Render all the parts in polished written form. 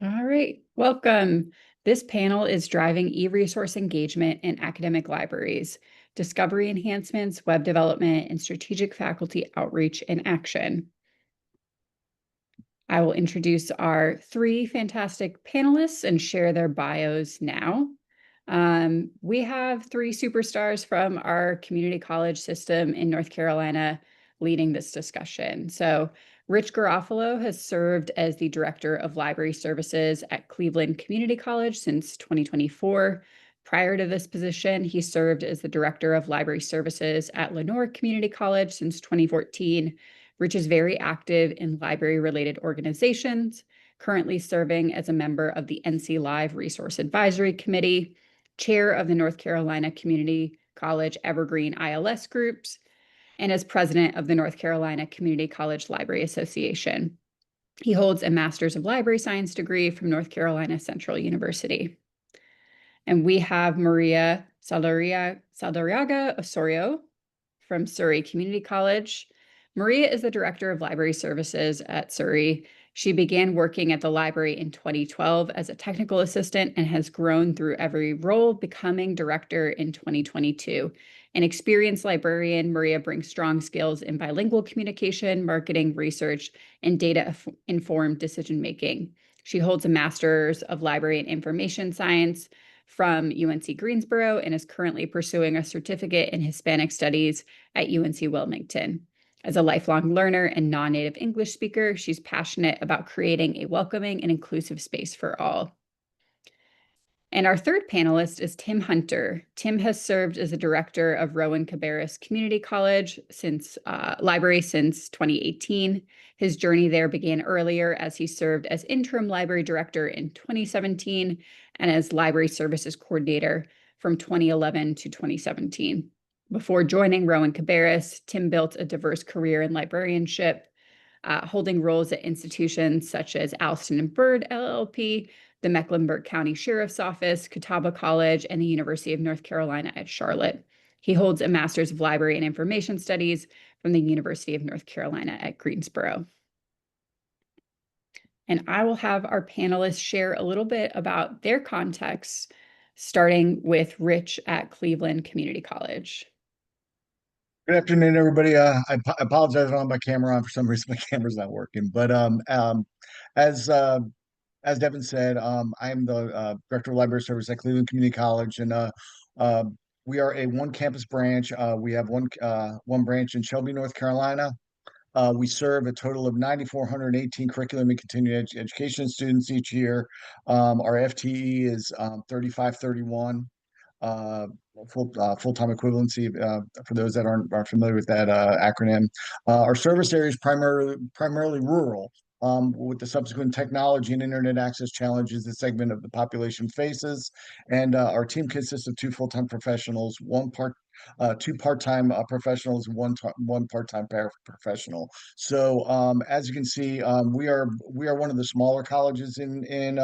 All right, welcome. This panel is driving e-resource engagement in academic libraries, discovery enhancements, web development, and strategic faculty outreach in action. I will introduce our three fantastic panelists and share their bios now. We have three superstars from our community college system in North Carolina leading this discussion. So Rich Garofalo has served as the Director of Library Services at Cleveland Community College since 2024. Prior to this position, he served as the Director of Library Services at Lenoir Community College since 2014. Rich is very active in library-related organizations, currently serving as a member of the NC Live Resource Advisory Committee, chair of the North Carolina Community College Evergreen ILS groups, and as president of the North Carolina Community College Library Association. He holds a Master's of Library Science degree from North Carolina Central University. And we have Maria Saldariaga Osorio from Surrey Community College. Maria is the Director of Library Services at Surrey. She began working at the library in 2012 as a technical assistant and has grown through every role, becoming director in 2022. An experienced librarian, Maria brings strong skills in bilingual communication, marketing, research, and data-informed decision-making. She holds a Master's of Library and Information Science from UNC Greensboro and is currently pursuing a certificate in Hispanic Studies at UNC Wilmington. As a lifelong learner and non-native English speaker, she's passionate about creating a welcoming and inclusive space for all. And our third panelist is Tim Hunter. Tim has served as the director of Rowan Cabarrus Community College library since 2018. His journey there began earlier as he served as interim library director in 2017 and as library services coordinator from 2011 to 2017. Before joining Rowan Cabarrus, Tim built a diverse career in librarianship, holding roles at institutions such as Alston and Bird LLP, the Mecklenburg County Sheriff's Office, Catawba College, and the University of North Carolina at Charlotte. He holds a Master's of Library and Information Studies from the University of North Carolina at Greensboro. And I will have our panelists share a little bit about their context, starting with Rich at Cleveland Community College. Good afternoon, everybody. I apologize, I don't have my camera on for some reason. My camera's not working. But as as Devin said, I am the director of library service at Cleveland Community College, and uh, we are a one campus branch. We have one branch in Shelby, North Carolina. We serve a total of 9,418 curriculum and continuing education students each year. Our FTE is 3531 uh, full-time equivalency for those that aren't familiar with that acronym. Our service area is primarily rural. With the subsequent technology and internet access challenges the segment of the population faces, and our team consists of two full-time professionals, two part-time professionals, and one part-time paraprofessional. So as you can see, we are one of the smaller colleges in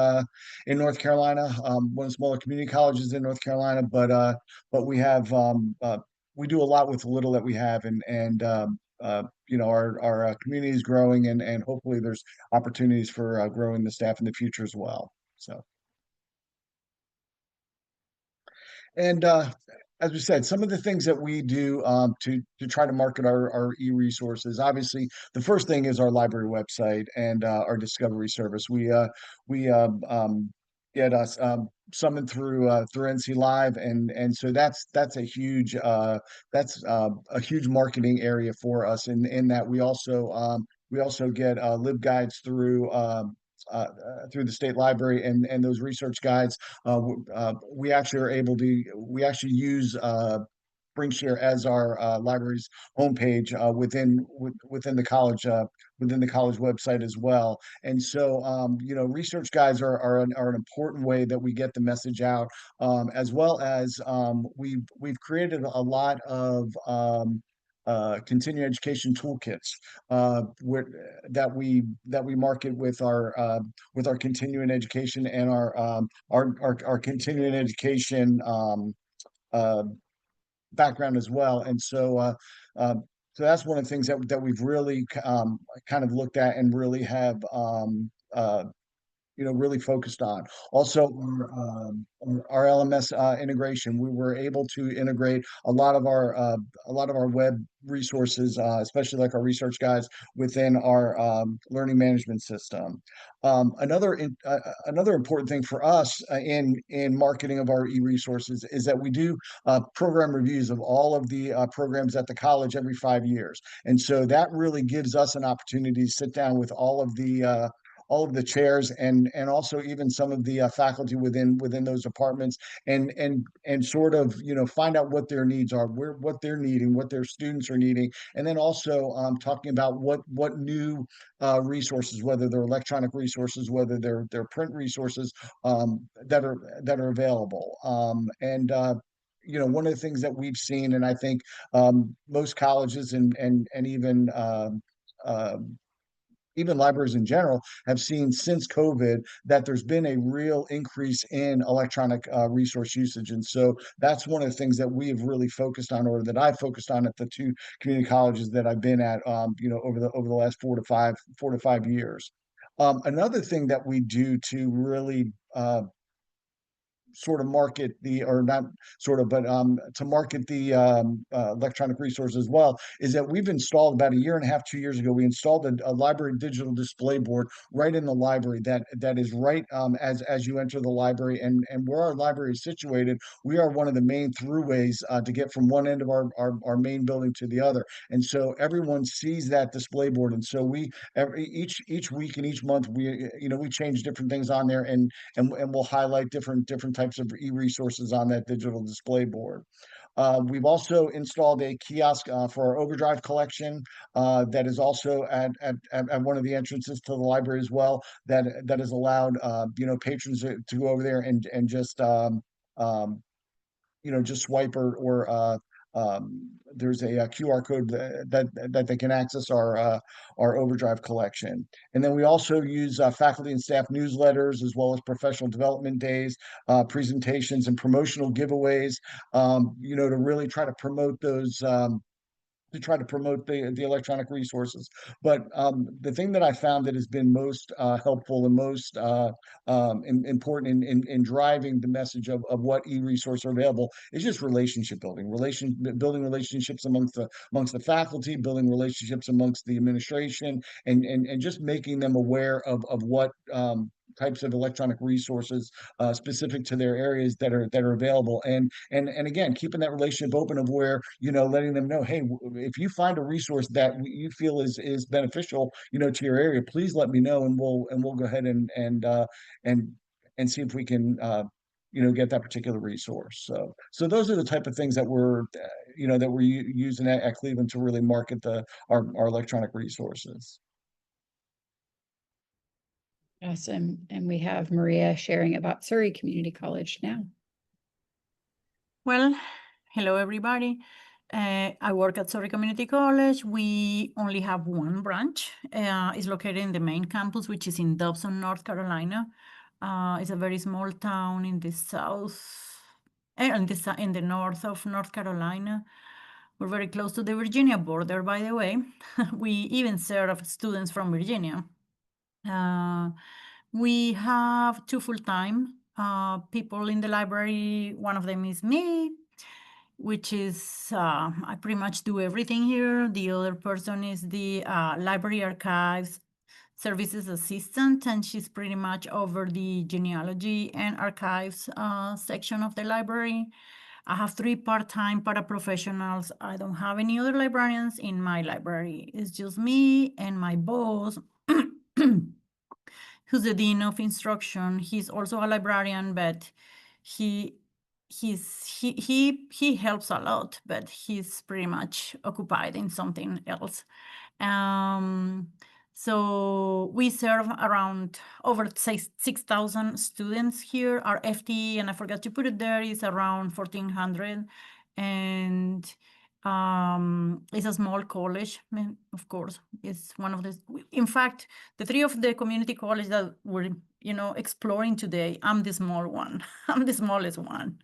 North Carolina, one of the smaller community colleges in North Carolina, but we do a lot with the little that we have, and our community is growing, and hopefully there's opportunities for growing the staff in the future as well. So, and as we said, some of the things that we do to try to market our e-resources. Obviously, the first thing is our library website and our discovery service. We get us summoned through NC Live, and so that's a huge marketing area for us. In that we also get LibGuides through the state library, and those research guides. We actually use Springshare as our library's homepage within the college website as well. And so, research guides are an important way that we get the message out, as well as we've created a lot of continuing education toolkits where, that we market with our continuing education and our continuing education uh, background as well. And so that's one of the things that we've really kind of looked at and really have really focused on. Also, our LMS integration, we were able to integrate a lot of our web resources, especially like our research guides, within our learning management system. Another important thing for us in marketing of our e-resources is that we do program reviews of all of the programs at the college every 5 years, and so that really gives us an opportunity to sit down with all of the chairs and also even some of the faculty within those departments and sort of find out what their needs are, what they're needing, what their students are needing, and then also talking about what new resources, whether they're electronic resources, whether they're print resources, that are available. One of the things that we've seen, and I think most colleges and even libraries in general have seen since COVID that there's been a real increase in electronic resource usage. And so that's one of the things that we have really focused on, or that I've focused on at the two community colleges that I've been at, over the last 4 to 5 years. Another thing that we do to really sort of market the, or not sort of, but to market the electronic resource as well, is that we've installed about a year and a half, 2 years ago, we installed a library digital display board right in the library that is right as you enter the library, and where our library is situated, we are one of the main throughways to get from one end of our main building to the other. And so everyone sees that display board. And so each week and each month, we change different things on there, and we'll highlight different types of e-resources on that digital display board. We've also installed a kiosk for our Overdrive collection that is also at one of the entrances to the library as well. That has allowed patrons to go over there and just just swipe or there's a QR code that they can access our Overdrive collection. And then we also use faculty and staff newsletters, as well as professional development days, presentations, and promotional giveaways, to really try to promote those, the electronic resources. But the thing that I found that has been most helpful and most important in driving the message of what e-resources are available is just relationship building, building relationships amongst the faculty, building relationships amongst the administration, and just making them aware of what types of electronic resources specific to their areas that are available, and again, keeping that relationship open, of where letting them know, hey, if you find a resource that you feel is beneficial to your area, please let me know, and we'll go ahead and see if we can get that particular resource. So those are the type of things that we're using at Cleveland to really market our electronic resources. Awesome. And we have Maria sharing about Surrey Community College now. Well, hello, everybody. I work at Surrey Community College. We only have one branch. It's located in the main campus, which is in Dobson, North Carolina. It's a very small town in the south, in the north of North Carolina. We're very close to the Virginia border, by the way. We even serve students from Virginia. We have two full-time people in the library. One of them is me, which is, I pretty much do everything here. The other person is the library archives services assistant, and she's pretty much over the genealogy and archives section of the library. I have 3 part-time paraprofessionals. I don't have any other librarians in my library. It's just me and my boss, who's the dean of instruction. He's also a librarian, but he helps a lot, but he's pretty much occupied in something else. So we serve around over 6,000 students here. Our FTE, and I forgot to put it there, is around 1,400, and it's a small college. I mean, of course, it's one of the. In fact, the 3 of the community college that we're exploring today, I'm the small one. I'm the smallest one.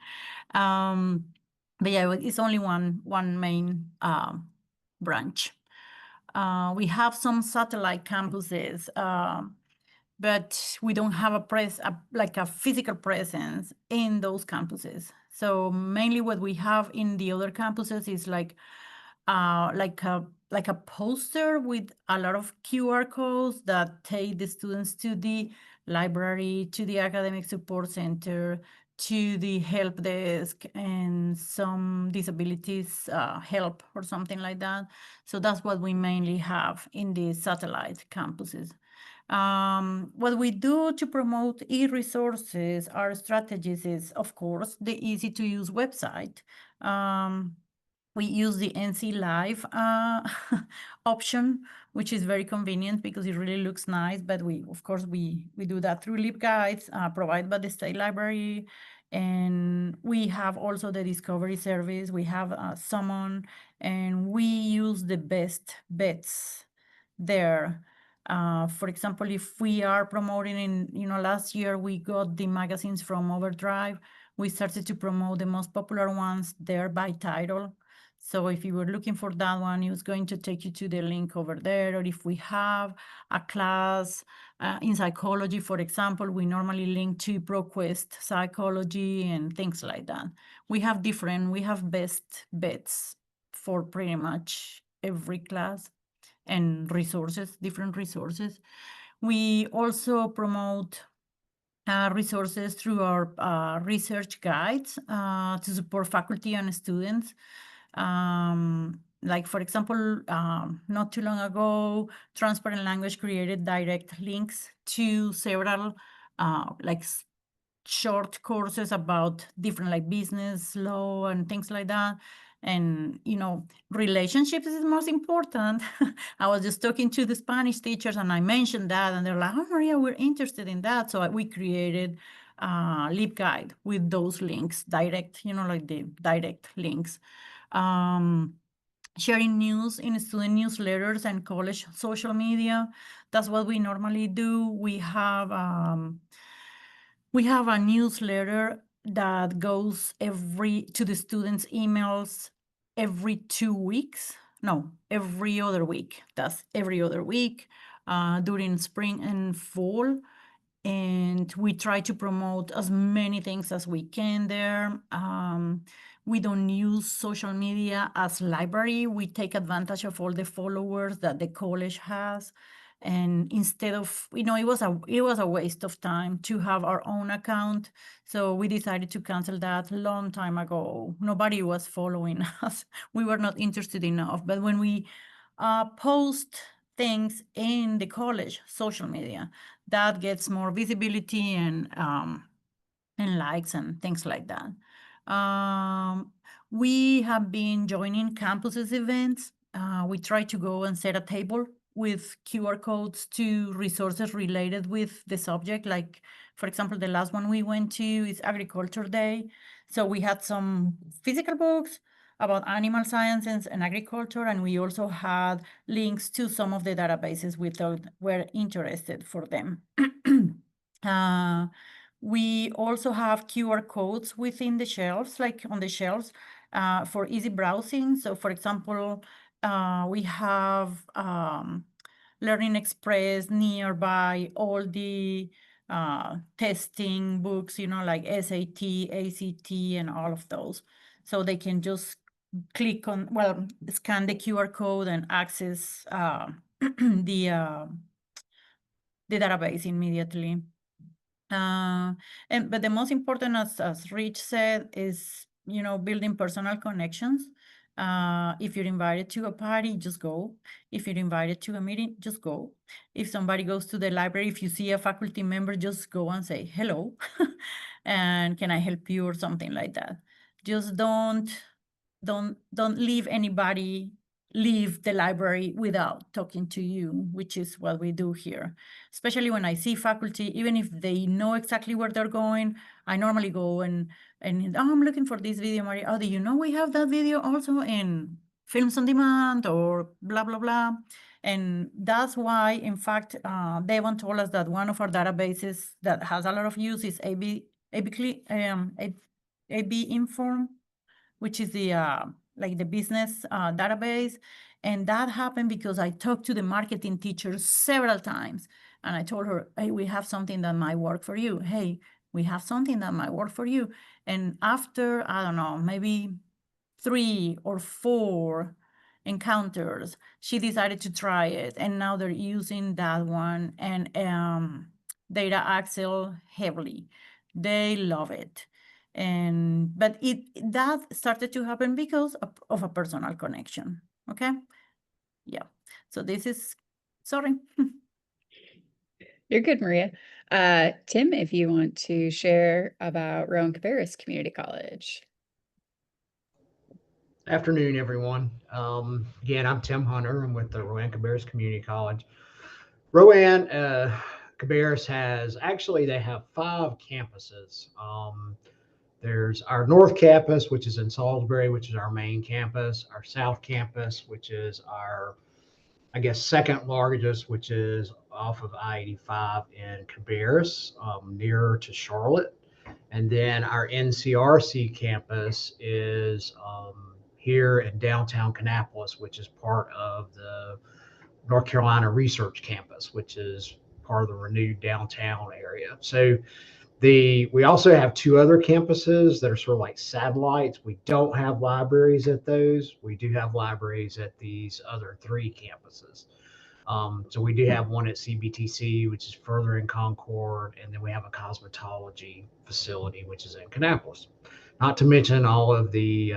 But yeah, it's only one main branch. We have some satellite campuses but we don't have like a physical presence in those campuses. So mainly what we have in the other campuses is like a poster with a lot of QR codes that take the students to the library, to the academic support center, to the help desk, and some disabilities help or something like that. So that's what we mainly have in the satellite campuses. What we do to promote e-resources, our strategies is, of course, the easy to use website. We use the NC Live option, which is very convenient because it really looks nice. But of course, we do that through LibGuides provided by the State Library. And we have also the Discovery service. We have Summon, and we use the best bets there. For example, if we are promoting last year we got the magazines from Overdrive. We started to promote the most popular ones there by title. So if you were looking for that one, it was going to take you to the link over there. Or if we have a class in psychology, for example, we normally link to ProQuest Psychology and things like that. We have best bets for pretty much every class and resources, different resources. We also promote resources through our research guides to support faculty and students. Like, for example, not too long ago, Transparent Language created direct links to several short courses about different like business law and things like that. And relationships is most important. I was just talking to the Spanish teachers and I mentioned that, and they're like, "Oh, Maria, we're interested in that." So we created LibGuide with those links, direct, like the direct links. Sharing news in student newsletters and college social media. That's what we normally do. We have a newsletter that goes to the students' emails every 2 weeks. No, every other week. That's every other week during spring and fall. And we try to promote as many things as we can there. We don't use social media as library. We take advantage of all the followers that the college has. And instead of, it was a waste of time to have our own account. So we decided to cancel that a long time ago. Nobody was following us. We were not interested enough. But when we post things in the college social media, that gets more visibility and likes and things like that. We have been joining campuses events. We try to go and set a table with QR codes to resources related with the subject. Like, for example, the last one we went to is Agriculture Day. So we had some physical books about animal sciences and agriculture, and we also had links to some of the databases we thought were interested for them. We also have QR codes within the shelves, like on the shelves, for easy browsing. So, for example, we have Learning Express nearby, all the testing books, like SAT, ACT, and all of those. So they can just scan the QR code and access the database immediately. But the most important, as Rich said, is building personal connections. If you're invited to a party, just go. If you're invited to a meeting, just go. If somebody goes to the library, if you see a faculty member, just go and say hello, and can I help you or something like that. Just don't leave anybody leave the library without talking to you, which is what we do here. Especially when I see faculty, even if they know exactly where they're going, I normally go and I'm looking for this video, Maria. Oh, do you know we have that video also in Films on Demand or blah, blah, blah. And that's why, in fact, Devon told us that one of our databases that has a lot of use is AB Inform, which is the the business database. And that happened because I talked to the marketing teachers several times. And I told her, hey, we have something that might work for you. Hey, we have something that might work for you. And after, I don't know, maybe 3 or 4 encounters, she decided to try it. And now they're using that one and Data Axle heavily. They love it. But that started to happen because of a personal connection. Okay. Yeah. So this is, sorry. You're good, Maria. Tim, if you want to share about Rowan Cabarrus Community College. Afternoon, everyone. Again, I'm Tim Hunter. I'm with the Rowan Cabarrus Community College. Rowan Cabarrus they have 5 campuses. There's our North Campus, which is in Salisbury, which is our main campus. Our South Campus, which is our, I guess, second largest, which is off of I-85 in Cabarrus, nearer to Charlotte. And then our NCRC campus is here in downtown Kannapolis, which is part of the North Carolina Research Campus, which is part of the renewed downtown area. So we also have 2 other campuses that are sort of like satellites. We don't have libraries at those. We do have libraries at these other 3 campuses. So we do have one at CBTC, which is further in Concord, and then we have a cosmetology facility, which is in Kannapolis. Not to mention all of the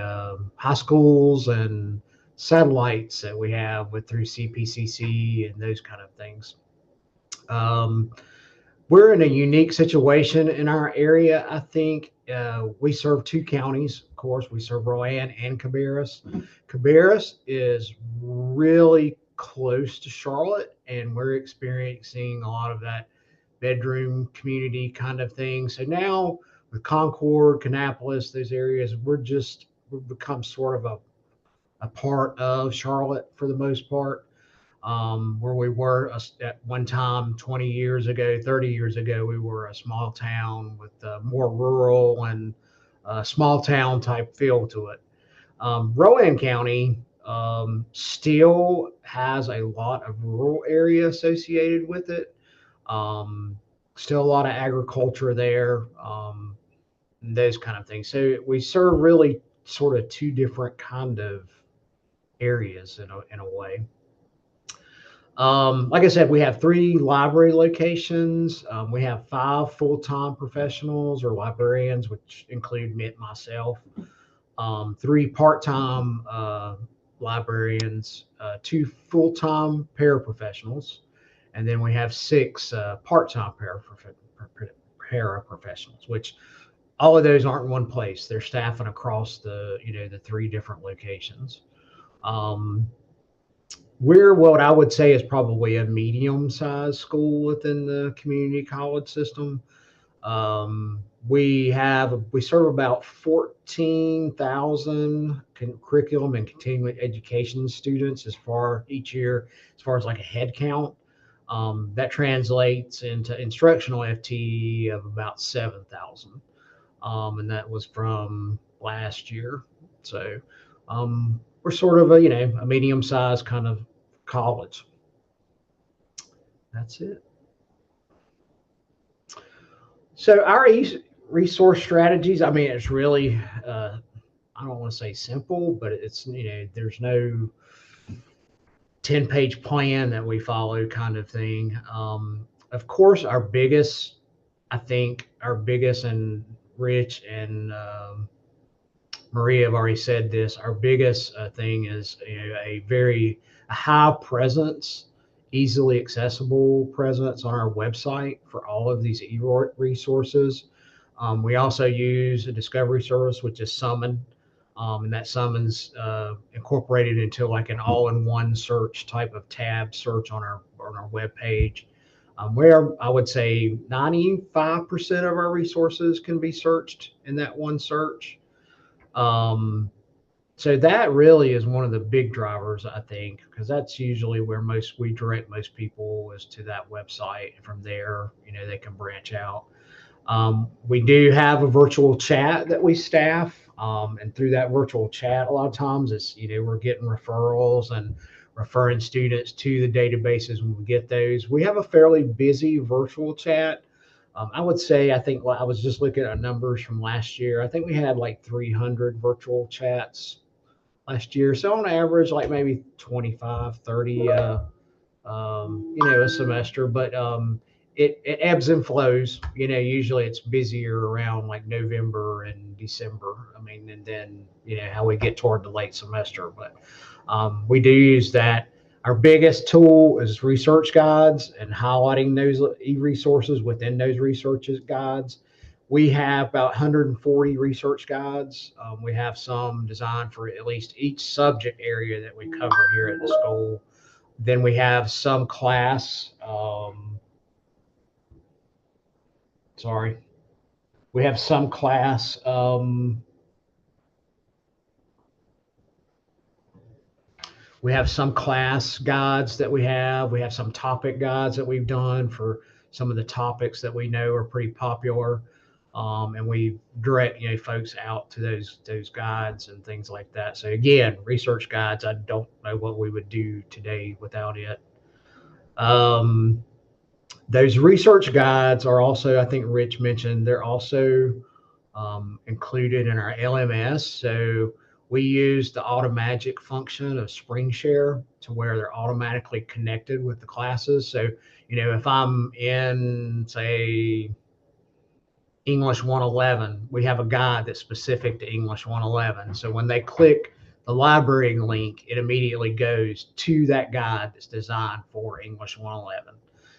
high schools and satellites that we have through CPCC and those kind of things. We're in a unique situation in our area. I think we serve 2 counties. Of course, we serve Rowan and Cabarrus. Cabarrus is really close to Charlotte, and we're experiencing a lot of that bedroom community kind of thing. So now with Concord, Kannapolis, those areas, we've become sort of a part of Charlotte for the most part. Where we were at one time 20 years ago, 30 years ago, we were a small town with more rural and small town type feel to it. Rowan County still has a lot of rural area associated with it. Still a lot of agriculture there, those kind of things. So we serve really sort of 2 different kind of areas in a way. Like I said, we have 3 library locations. We have 5 full-time professionals or librarians, which include me, myself. 3 part-time librarians, 2 full-time paraprofessionals, and then we have 6 part-time paraprofessionals, which all of those aren't in one place. They're staffing across the 3 different locations. We're what I would say is probably a medium-sized school within the community college system. We serve about 14,000 curriculum and continuing education students each year, as far as like a head count. That translates into instructional FTE of about 7,000. And that was from last year. So we're sort of a medium-sized kind of college. That's it. So our resource strategies, I mean, it's really, I don't want to say simple, but it's, there's no 10-page plan that we follow kind of thing. Of course, our biggest, and Rich and Maria have already said this, our biggest thing is a high presence, easily accessible presence on our website for all of these resources. We also use a discovery service, which is Summon, and that Summon's incorporated into like an all-in-one search type of tab search on our webpage, where I would say 95% of our resources can be searched in that one search. So that really is one of the big drivers, I think, because that's usually where we direct most people is to that website. And from there, they can branch out. We do have a virtual chat that we staff And through that virtual chat, a lot of times it's, we're getting referrals and referring students to the databases when we get those. We have a fairly busy virtual chat. I would say, I think I was just looking at numbers from last year. I think we had like 300 virtual chats last year. So on average, like maybe 25, 30, a semester, but it ebbs and flows. Usually it's busier around like November and December. I mean, and then, how we get toward the late semester. But we do use that. Our biggest tool is research guides and highlighting those e-resources within those research guides. We have about 140 research guides. We have some designed for at least each subject area that we cover here at the school. Then we have some class, we have some class, we have some class guides that we have some topic guides that we've done for some of the topics that we know are pretty popular. And we direct, folks out to those guides and things like that. So again, research guides, I don't know what we would do today without it. Those research guides are also, I think Rich mentioned, they're also included in our LMS. So we use the Automagic function of SpringShare to where they're automatically connected with the classes. So, if I'm in, say, English 111, we have a guide that's specific to English 111. So when they click the library link, it immediately goes to that guide that's designed for English 111.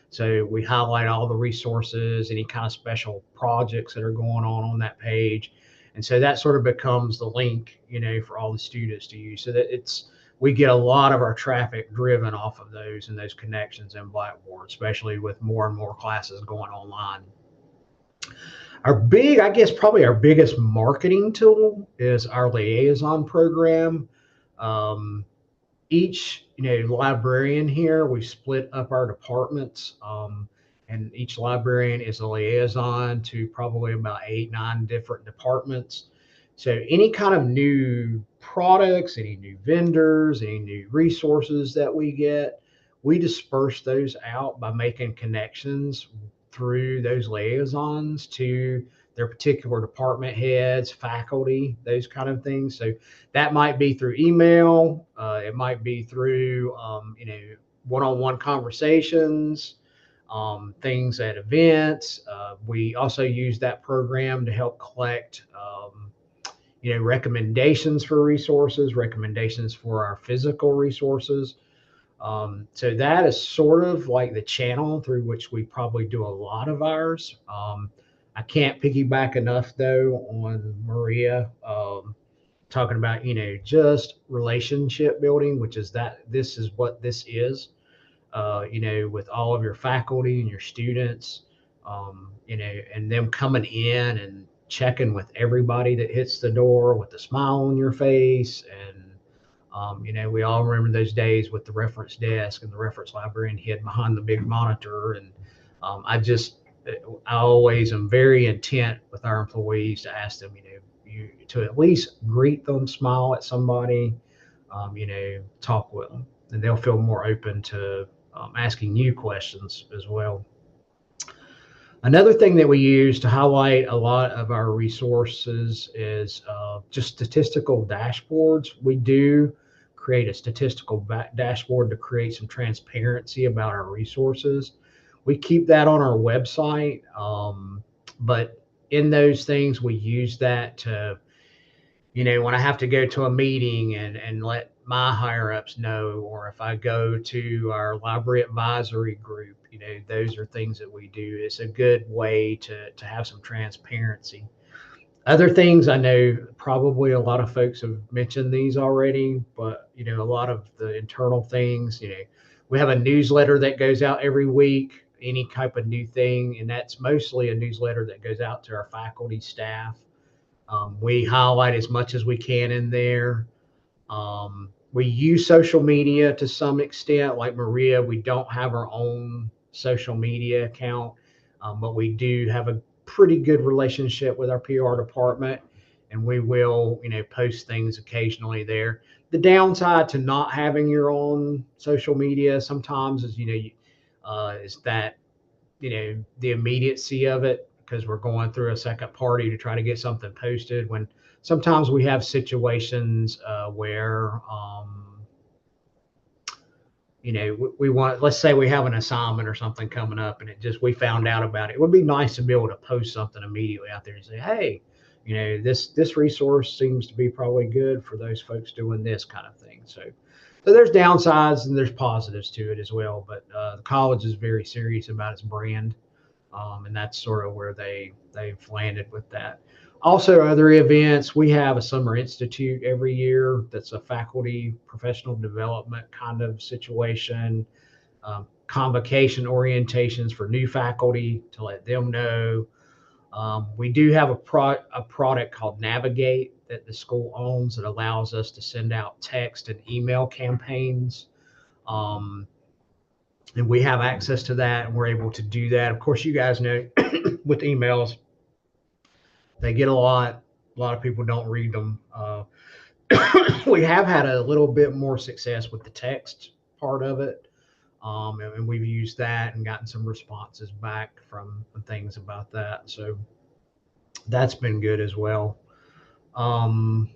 So we highlight all the resources, any kind of special projects that are going on that page. And so that sort of becomes the link, for all the students to use. So that we get a lot of our traffic driven off of those and those connections in Blackboard, especially with more and more classes going online. Probably our biggest marketing tool is our liaison program. Each, librarian here, we split up our departments, and each librarian is a liaison to probably about 8, 9 different departments. So any kind of new products, any new vendors, any new resources that we get, we disperse those out by making connections through those liaisons to their particular department heads, faculty, those kind of things. So that might be through email. It might be through, one-on-one conversations, things at events. We also use that program to help collect, recommendations for resources, recommendations for our physical resources. So that is sort of like the channel through which we probably do a lot of ours. I can't piggyback enough though on Maria talking about, just relationship building, which is this is what this is, with all of your faculty and your students, and them coming in and checking with everybody that hits the door with a smile on your face. And we all remember those days with the reference desk and the reference librarian hid behind the big monitor. And I always am very intent with our employees to ask them, to at least greet them, smile at somebody, talk with them, and they'll feel more open to asking you questions as well. Another thing that we use to highlight a lot of our resources is just statistical dashboards. We do create a statistical dashboard to create some transparency about our resources. We keep that on our website, but in those things, we use that to, when I have to go to a meeting and let my higher ups know, or if I go to our library advisory group, those are things that we do. It's a good way to have some transparency. Other things, I know probably a lot of folks have mentioned these already, but a lot of the internal things, we have a newsletter that goes out every week, any type of new thing, and that's mostly a newsletter that goes out to our faculty, staff. We highlight as much as we can in there. We use social media to some extent. Like Maria, we don't have our own social media account, but we do have a pretty good relationship with our PR department. and we will, post things occasionally there. The downside to not having your own social media sometimes is, is that, the immediacy of it, because we're going through a second party to try to get something posted, when sometimes we have situations where, we want, let's say we have an assignment or something coming up and we found out about it. It would be nice to be able to post something immediately out there and say, hey, this resource seems to be probably good for those folks doing this kind of thing. So there's downsides and there's positives to it as well. But the college is very serious about its brand. And that's sort of where they've landed with that. Also, other events, we have a summer institute every year that's a faculty professional development kind of situation, convocation orientations for new faculty to let them know. We do have a product called Navigate that the school owns that allows us to send out text and email campaigns. And we have access to that, and we're able to do that. Of course, you guys know with emails, they get a lot of people don't read them. We have had a little bit more success with the text part of it. And we've used that and gotten some responses back from things about that. So that's been good as well. So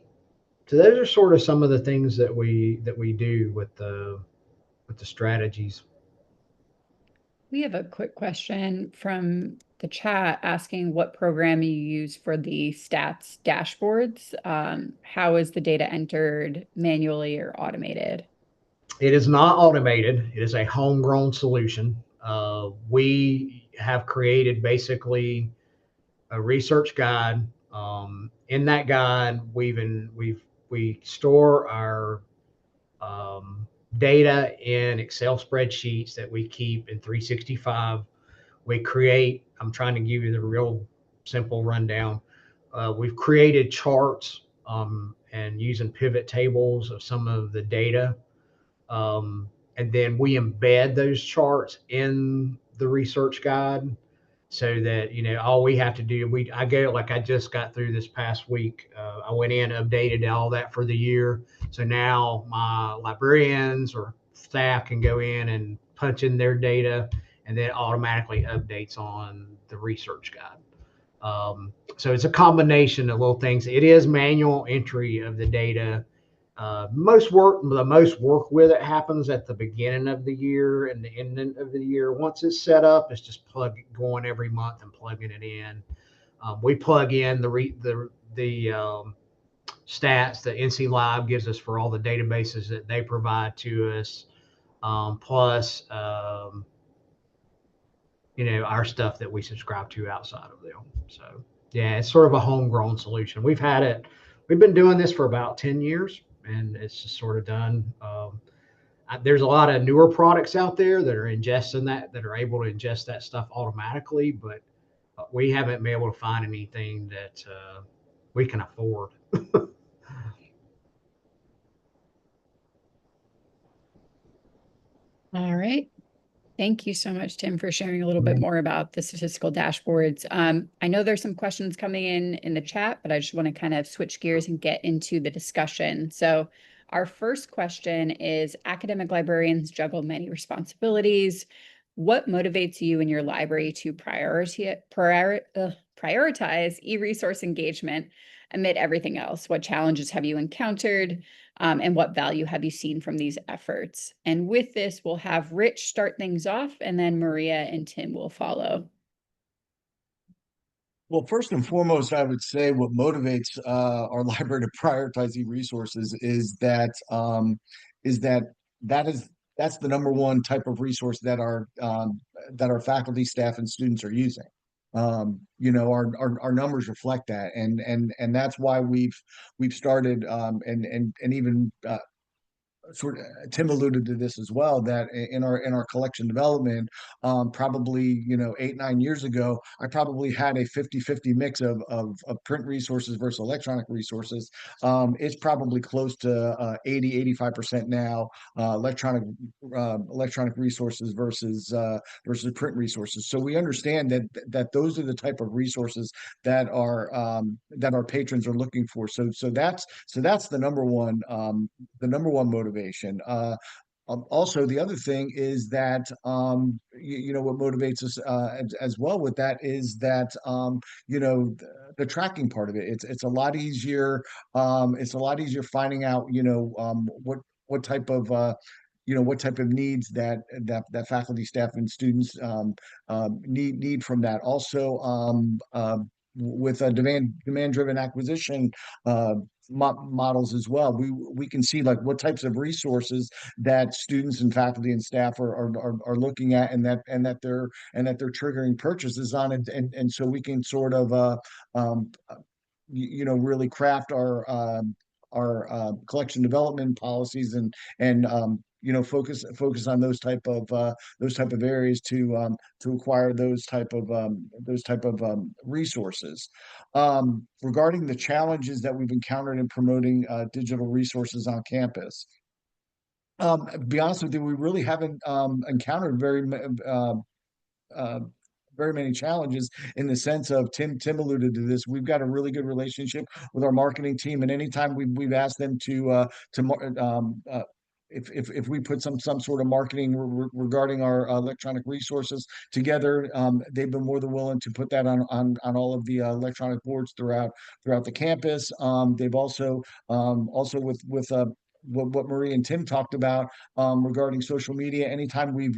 those are sort of some of the things that we do with the strategies. We have a quick question from the chat asking what program you use for the stats dashboards. How is the data entered manually or automated? It is not automated. It is a homegrown solution. We have created basically a research guide. In that guide, we store our data in Excel spreadsheets that we keep in 365. I'm trying to give you the real simple rundown. We've created charts and using pivot tables of some of the data. And then we embed those charts in the research guide so that, all we have to do, I just got through this past week. I went in, updated all that for the year. So now my librarians or staff can go in and punch in their data, and then it automatically updates on the research guide. So it's a combination of little things. It is manual entry of the data. The most work with it happens at the beginning of the year and the ending of the year. Once it's set up, it's just going every month and plugging it in. We plug in the stats that NC Live gives us for all the databases that they provide to us, plus our stuff that we subscribe to outside of them. So yeah, it's sort of a homegrown solution. We've been doing this for about 10 years. And it's just sort of done. There's a lot of newer products out there that are ingesting that are able to ingest that stuff automatically, but we haven't been able to find anything that we can afford. All right. Thank you so much, Tim, for sharing a little bit more about the statistical dashboards. I know there's some questions coming in the chat, but I just want to kind of switch gears and get into the discussion. So our first question is, academic librarians juggle many responsibilities. What motivates you in your library to prioritize e-resource engagement amid everything else? What challenges have you encountered? And what value have you seen from these efforts? And with this, we'll have Rich start things off, and then Maria and Tim will follow. Well, first and foremost, I would say what motivates our library to prioritize e-resources is that that's the number one type of resource that our faculty, staff, and students are using. Our numbers reflect that, and that's why we've started and even Tim alluded to this as well, that in our collection development, probably, 8, 9 years ago, I probably had a 50-50 mix of print resources versus electronic resources. It's probably close to 80-85% now, electronic resources versus print resources. So we understand that those are the type of resources that our patrons are looking for. So that's the number one motivation. Also, the other thing is that what motivates us as well with that is that the tracking part of it. It's a lot easier. It's a lot easier finding out what type of what type of needs that faculty, staff, and students need from that. Also, with a demand-driven acquisition models as well, we can see like what types of resources that students and faculty and staff are looking at, and that they're triggering purchases on, and so we can sort of really craft our collection development policies and focus on those type of areas to acquire those type of resources. Regarding the challenges that we've encountered in promoting digital resources on campus, to be honest with you, we really haven't encountered very many challenges, in the sense of Tim alluded to this. We've got a really good relationship with our marketing team, and anytime we've asked them if we put some sort of marketing regarding our electronic resources together, they've been more than willing to put that on all of the electronic boards throughout the campus. They've also with what Marie and Tim talked about regarding social media. Anytime we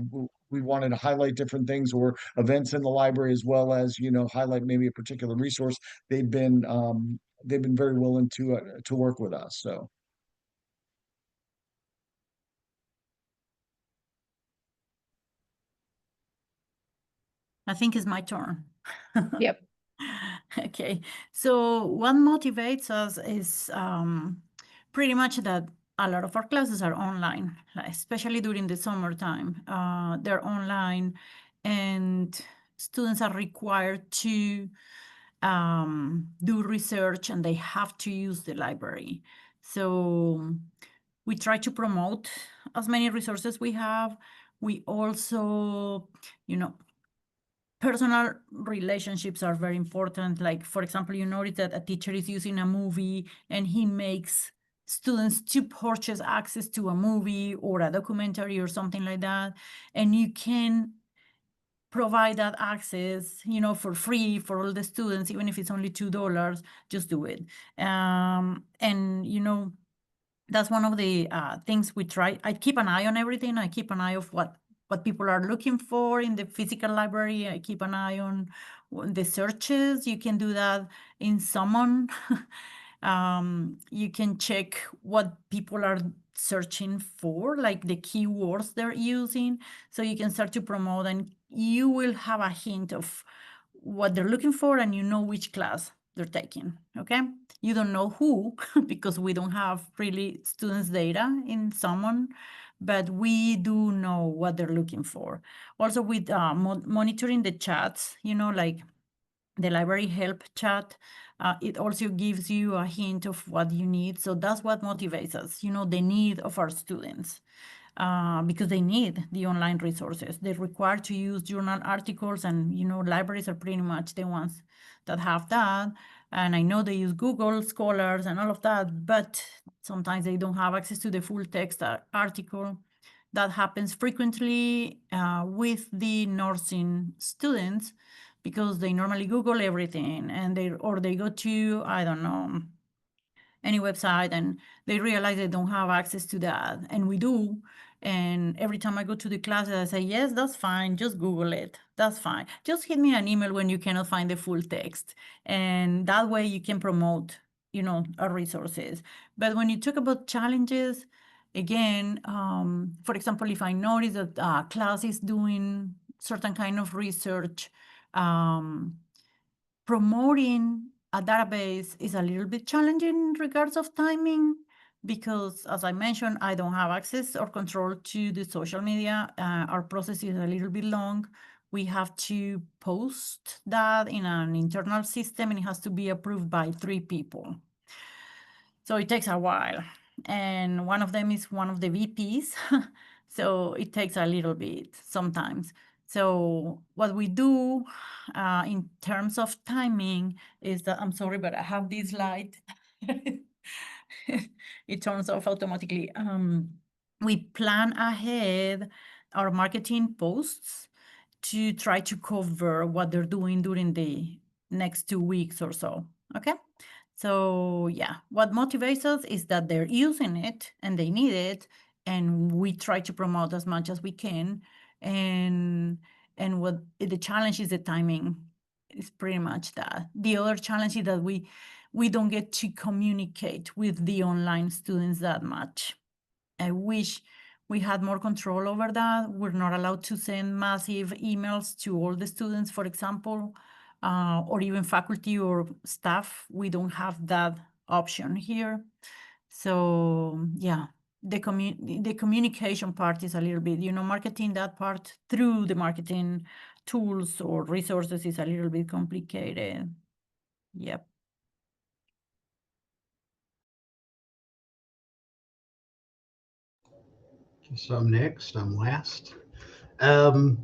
wanted to highlight different things or events in the library, as well as highlight maybe a particular resource, they've been very willing to work with us. So. I think it's my turn. Yep. Okay, so what motivates us is pretty much that a lot of our classes are online, especially during the summertime. They're online, and students are required to do research, and they have to use the library. So we try to promote as many resources we have. We also, personal relationships are very important. Like, for example, you notice that a teacher is using a movie and he makes students to purchase access to a movie or a documentary or something like that. And you can provide that access, for free for all the students, even if it's only $2, just do it. And, that's one of the things we try. I keep an eye on everything. I keep an eye of what people are looking for in the physical library. I keep an eye on the searches. You can do that in Summon. You can check what people are searching for, like the keywords they're using. So you can start to promote, and you will have a hint of what they're looking for, and which class they're taking, okay? You don't know who, because we don't have really students' data in Summon, but we do know what they're looking for. Also, with monitoring the chats, like the library help chat, it also gives you a hint of what you need. So that's what motivates us, the need of our students, because they need the online resources. They're required to use journal articles, and, libraries are pretty much the ones that have that. And I know they use Google Scholars and all of that, but sometimes they don't have access to the full text article. That happens frequently with the nursing students, because they normally Google everything, and they go to, I don't know, any website, and they realize they don't have access to that, and we do. And every time I go to the classes, I say, yes, that's fine, just Google it, that's fine. Just hit me an email when you cannot find the full text, and that way you can promote, our resources. But when you talk about challenges, again, for example, if I notice that a class is doing certain kind of research, promoting a database is a little bit challenging in regards of timing, because, as I mentioned, I don't have access or control to the social media. Our process is a little bit long. We have to post that in an internal system, and it has to be approved by 3 people. So it takes a while. And one of them is one of the VPs. So it takes a little bit sometimes. So what we do in terms of timing is that, I'm sorry, but I have this light. It turns off automatically. We plan ahead our marketing posts to try to cover what they're doing during the next 2 weeks or so. Okay. So yeah, what motivates us is that they're using it and they need it, and we try to promote as much as we can. And what the challenge is, the timing is pretty much that. The other challenge is that we don't get to communicate with the online students that much. I wish we had more control over that. We're not allowed to send massive emails to all the students, for example, or even faculty or staff. We don't have that option here. So yeah, the communication part is a little bit, marketing that part through the marketing tools or resources is a little bit complicated. Yep. So I'm next. I'm last. What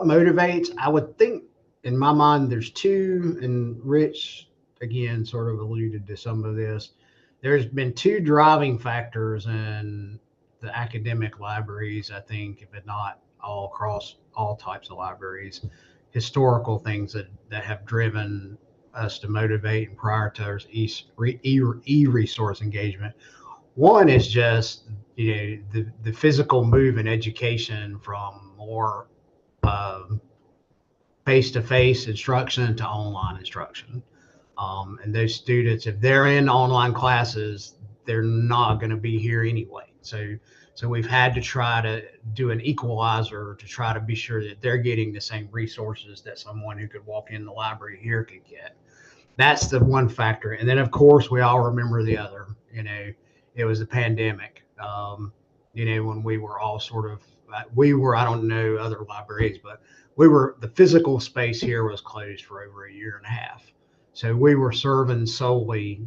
motivates? I would think in my mind, there's two, and Rich again sort of alluded to some of this. There's been two driving factors in the academic libraries, I think, if it not all across all types of libraries, historical things that have driven us to motivate and prioritize e-resource engagement. One is just the physical move in education from more face-to-face instruction to online instruction. And those students, if they're in online classes, they're not going to be here anyway. So we've had to try to do an equalizer to try to be sure that they're getting the same resources that someone who could walk in the library here could get. That's the one factor. And then, of course, we all remember the other. It was the pandemic. When we were all sort of, I don't know other libraries, but the physical space here was closed for over a year and a half. So we were serving solely,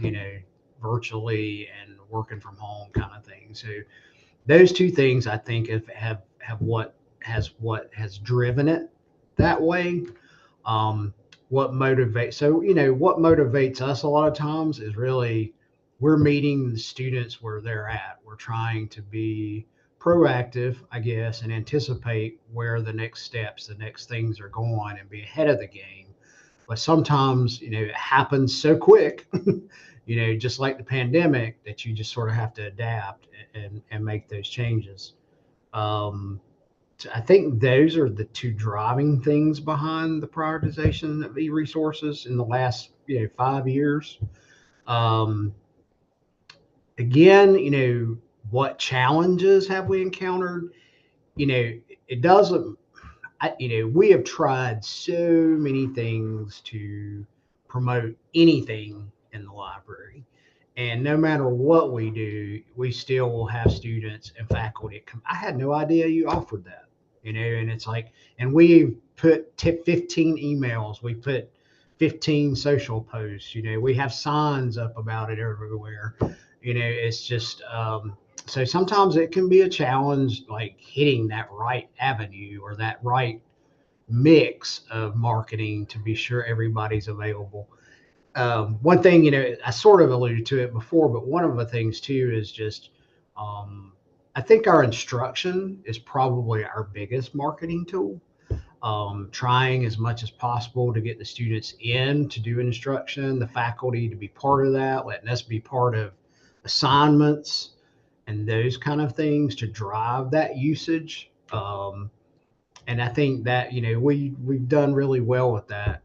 virtually and working from home kind of thing. So those two things I think have what has driven it that way. What motivates us a lot of times is really we're meeting the students where they're at. We're trying to be proactive, I guess, and anticipate where the next steps, the next things are going and be ahead of the game. But sometimes, it happens so quick, just like the pandemic, that you just sort of have to adapt and make those changes. I think those are the two driving things behind the prioritization of e-resources in the last 5 years. Again, what challenges have we encountered? It doesn't. We have tried so many things to promote anything in the library. And no matter what we do, we still will have students and faculty come. I had no idea you offered that, and it's like, and we put 15 emails, we put 15 social posts, we have signs up about it everywhere. It's just, so sometimes it can be a challenge, like hitting that right avenue or that right mix of marketing to be sure everybody's available. One thing, I sort of alluded to it before, but one of the things too is just, I think our instruction is probably our biggest marketing tool. Trying as much as possible to get the students in to do instruction, the faculty to be part of that, letting us be part of assignments and those kind of things to drive that usage. And I think that, we've done really well with that,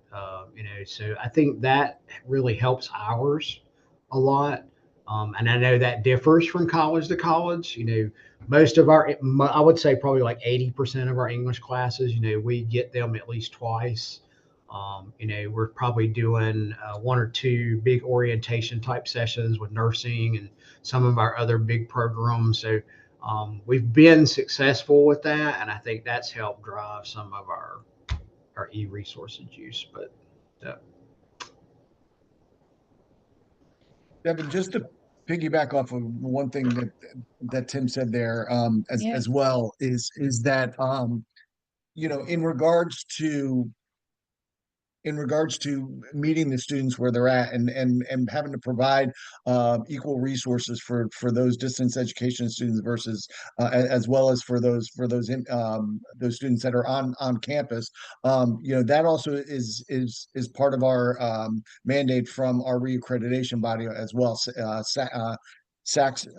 so I think that really helps ours a lot. And I know that differs from college to college. Most of I would say probably like 80% of our English classes, we get them at least twice. We're probably doing 1 or 2 big orientation type sessions with nursing and some of our other big programs. So we've been successful with that, and I think that's helped drive some of our e-resources use. But Devin, just to piggyback off of one thing that Tim said there, Yeah. as well, is that in regards to meeting the students where they're at and having to provide equal resources for those distance education students versus as well as for those those students that are on campus. That also is part of our mandate from our reaccreditation body as well. SACS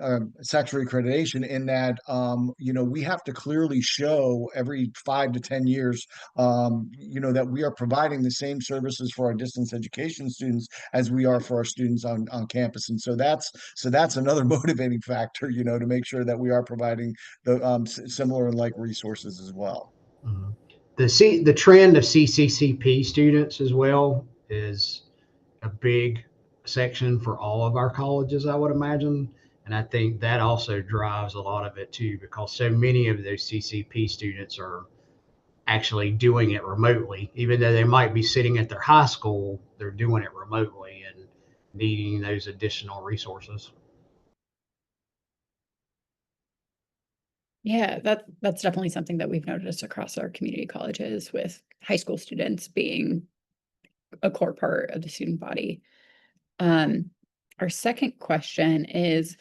reaccreditation, in that we have to clearly show every 5 to 10 years that we are providing the same services for our distance education students as we are for our students on campus. And so that's another motivating factor, to make sure that we are providing the similar and like resources as well. The trend of CCCP students as well is a big section for all of our colleges, I would imagine. And I think that also drives a lot of it too, because so many of those CCP students are actually doing it remotely. Even though they might be sitting at their high school, they're doing it remotely and needing those additional resources. Yeah, that's definitely something that we've noticed across our community colleges, with high school students being a core part of the student body. Our second question is,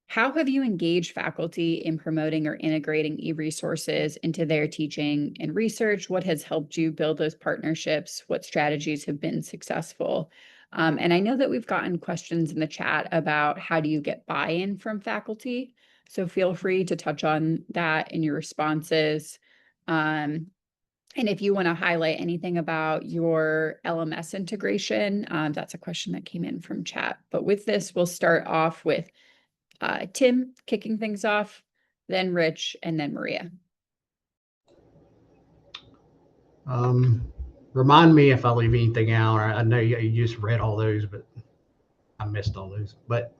how have you engaged faculty in promoting or integrating e-resources into their teaching and research? What has helped you build those partnerships? What strategies have been successful? And I know that we've gotten questions in the chat about how do you get buy-in from faculty? So feel free to touch on that in your responses. And if you want to highlight anything about your LMS integration, that's a question that came in from chat. But with this, we'll start off with Tim kicking things off, then Rich, and then Maria. Remind me if I leave anything out. I know you just read all those, but I missed all those. But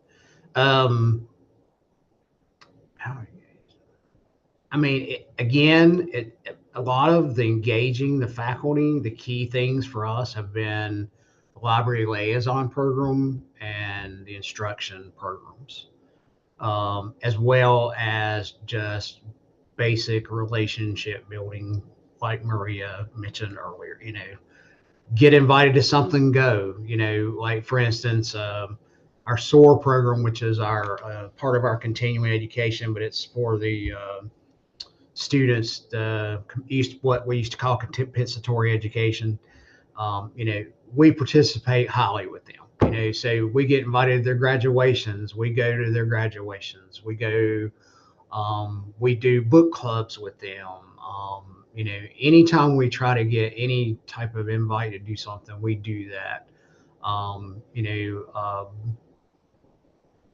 a lot of the engaging the faculty, the key things for us have been the library liaison program and the instruction programs, as well as just basic relationship building, like Maria mentioned earlier. Get invited to something, go. Like for instance, our SOAR program, which is our part of our continuing education, but it's for the students, what we used to call compensatory education. We participate highly with them. So we get invited to their graduations. We go to their graduations. We go. We do book clubs with them. Anytime we try to get any type of invite to do something, we do that.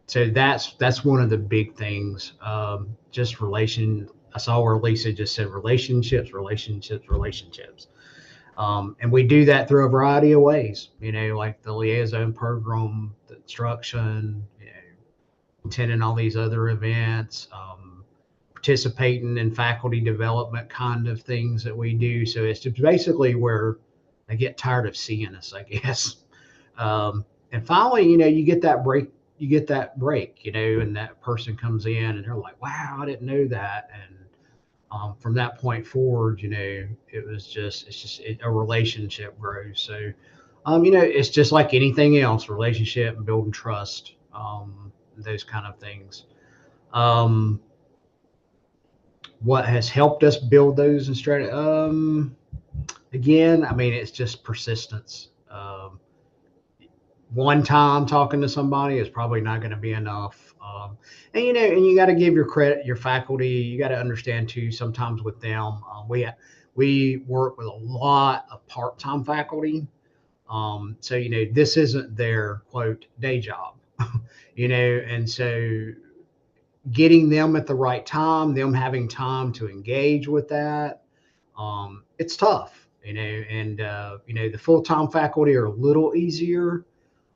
So that's one of the big things. Just relation. I saw where Lisa just said relationships. And we do that through a variety of ways, like the liaison program, the instruction, attending all these other events, participating in faculty development kind of things that we do. So it's just basically where they get tired of seeing us, I guess. And finally, you get that break, and that person comes in and they're like, wow, I didn't know that. And from that point forward, it's just a relationship grows. So, it's just like anything else, relationship and building trust, those kind of things. What has helped us build those and strategy? Again, it's just persistence. One time talking to somebody is probably not going to be enough. And you got to give your faculty, you got to understand too, sometimes with them, we work with a lot of part-time faculty. So, this isn't their quote day job, and so getting them at the right time, them having time to engage with that, it's tough. and the full-time faculty are a little easier.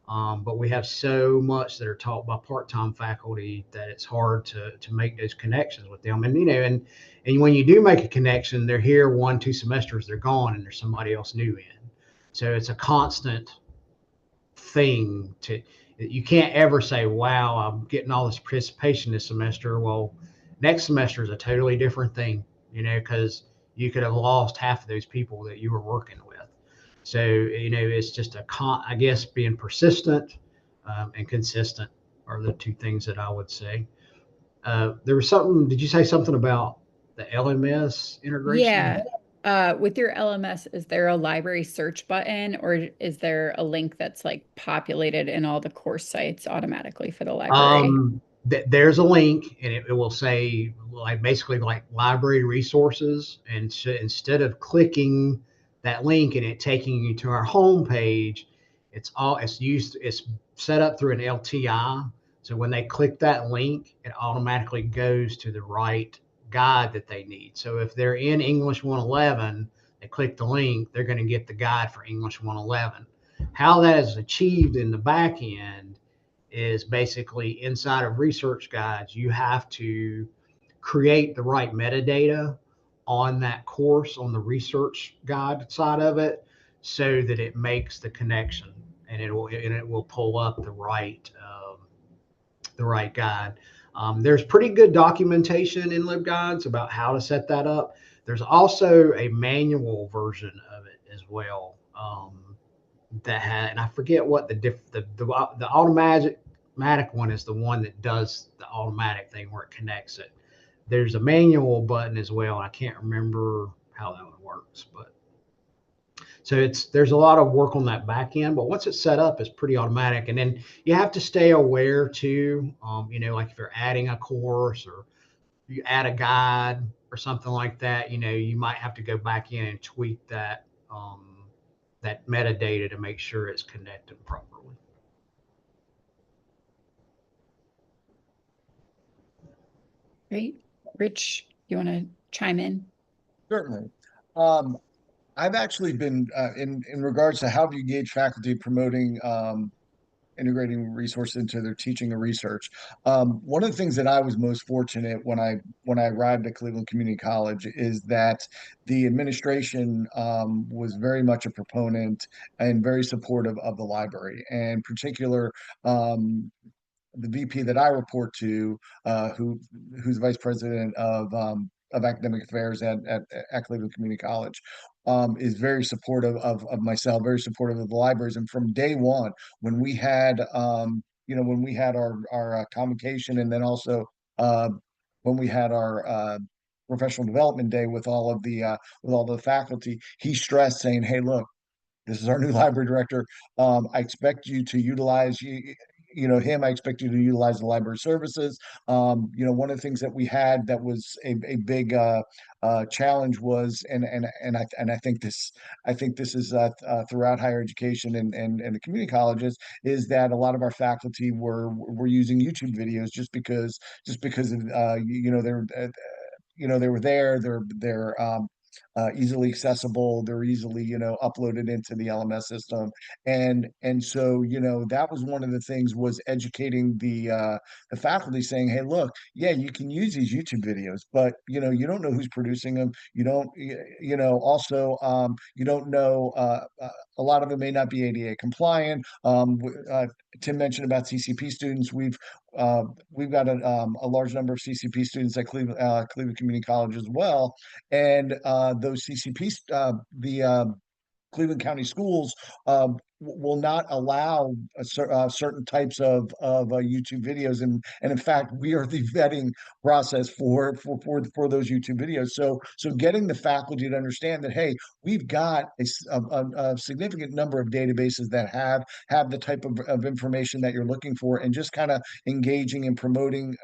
But we have so much that are taught by part-time faculty that it's hard to make those connections with them. And and when you do make a connection, they're here 1-2 semesters, they're gone, and there's somebody else new in. So it's a constant thing you can't ever say, wow, I'm getting all this participation this semester. Well, next semester is a totally different thing, because you could have lost half of those people that you were working with. So, it's just I guess being persistent and consistent are the two things that I would say. There was something, did you say something about the LMS integration? Yeah. With your LMS, is there a library search button, or is there a link that's like populated in all the course sites automatically for the library? There's a link, and it will say basically like library resources. And so instead of clicking that link and it taking you to our home page, it's set up through an LTI. So when they click that link, it automatically goes to the right guide that they need. So if they're in English 111, they click the link, they're going to get the guide for English 111. How that is achieved in the back end is basically inside of research guides, you have to create the right metadata on that course on the research guide side of it, so that it makes the connection, and it will pull up the right guide. There's pretty good documentation in LibGuides about how to set that up. There's also a manual version of it as well, and I forget what the automatic one is, the one that does the automatic thing where it connects it. There's a manual button as well. I can't remember how that one works, but so there's a lot of work on that back end, but once it's set up, it's pretty automatic. And then you have to stay aware too, like if you're adding a course or you add a guide or something like that, you might have to go back in and tweak that metadata to make sure it's connected properly. Great. Rich, you want to chime in? Certainly. I've actually been in regards to how do you gauge faculty promoting integrating resources into their teaching or research. One of the things that I was most fortunate when I arrived at Cleveland Community College is that the administration was very much a proponent and very supportive of the library, and in particular, the VP that I report to, who's vice president of academic affairs at Cleveland Community College, is very supportive of myself, very supportive of the libraries. And from day one, when we had when we had our convocation, and then also when we had our professional development day with all the faculty, he stressed saying, "Hey, look, this is our new library director. I expect you to utilize him. I expect you to utilize the library services." One of the things that we had that was a big challenge was, and I think this is throughout higher education and the community colleges, is that a lot of our faculty were using YouTube videos just because of they were there. They're easily accessible. They're easily, uploaded into the LMS system. And so, that was one of the things, was educating the faculty, saying, hey, look, yeah, you can use these YouTube videos, but you don't know who's producing them. You don't, also, you don't know, a lot of them may not be ADA compliant. Tim mentioned about CCP students. We've got a large number of CCP students at Cleveland Community College as well, and those CCPs, the Cleveland County Schools, will not allow certain types of YouTube videos, and in fact, we are the vetting process for those YouTube videos. So getting the faculty to understand that, hey, we've got a significant number of databases that have the type of information that you're looking for, and just kind of engaging and promoting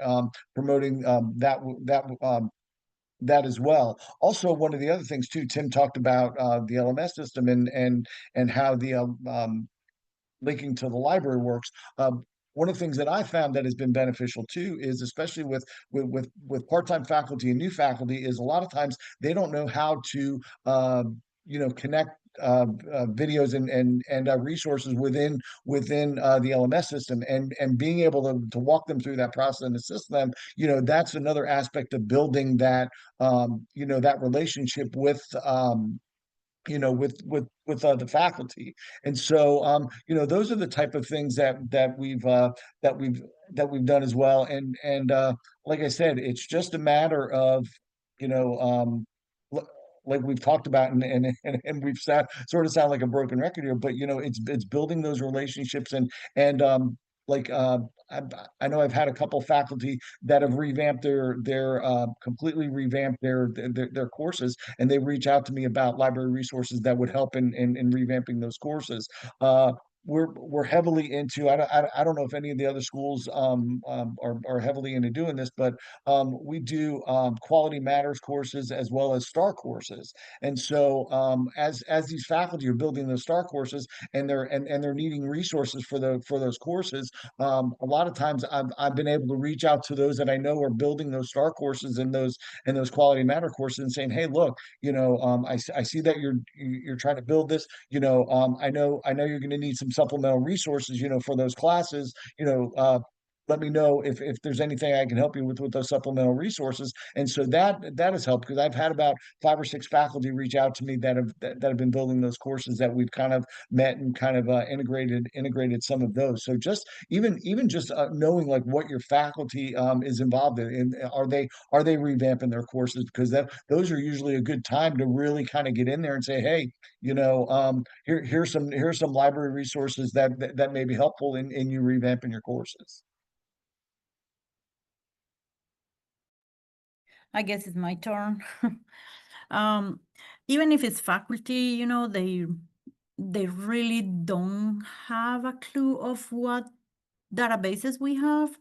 that as well. Also, one of the other things too, Tim talked about the LMS system and how the linking to the library works. One of the things that I found that has been beneficial too is, especially with part-time faculty and new faculty, is a lot of times they don't know how to connect videos and resources within the LMS system, and being able to walk them through that process and assist them, that's another aspect of building that that relationship with the faculty. And so those are the type of things that we've done as well. And like I said, it's just a matter of you know l- like we've talked about, and we've sort of sound like a broken record here, but it's building those relationships, and like I, I know I've had a couple faculty that have revamped their completely revamped their courses, and they reach out to me about library resources that would help in revamping those courses. We're heavily into, I don't know if any of the other schools are heavily into doing this, but we do Quality Matters courses as well as STAR courses. And so as these faculty are building those STAR courses, and they're needing resources for those courses, a lot of times I've been able to reach out to those that I know are building those STAR courses and those Quality Matter courses, and saying, hey, look, I see that you're trying to build this. I know you're going to need some supplemental resources, for those classes. Let me know if there's anything I can help you with those supplemental resources. And so that has helped, because I've had about 5 or 6 faculty reach out to me that have been building those courses, that we've kind of met and kind of integrated some of those. So just even just knowing like what your faculty is involved in, are they revamping their courses, because those are usually a good time to really kind of get in there and say, hey, here's some library resources that may be helpful in you revamping your courses. I guess it's my turn. um, Even if it's faculty, they really don't have a clue of what databases we have.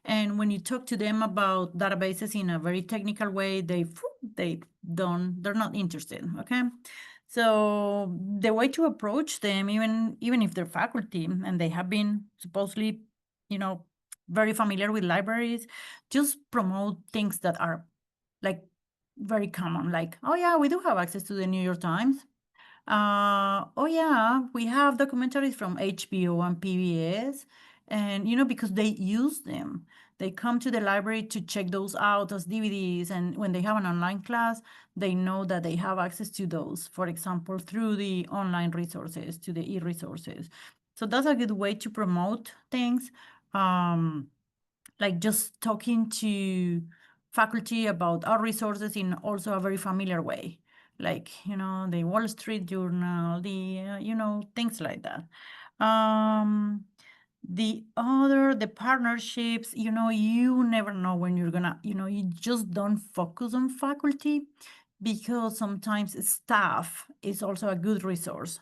And when you talk to them about databases in a very technical way, they're not interested. Okay. So the way to approach them, even if they're faculty and they have been supposedly, very familiar with libraries, just promote things that are like very common, like, oh yeah, we do have access to the New York Times. Oh yeah, we have documentaries from HBO and PBS, and because they use them, they come to the library to check those out as DVDs, and when they have an online class, they know that they have access to those, for example, through the online resources, to the e-resources. So that's a good way to promote things. Like just talking to faculty about our resources in also a very familiar way, like the Wall Street Journal, the things like that. The partnerships, you never know when you're gonna, you just don't focus on faculty, because sometimes staff is also a good resource,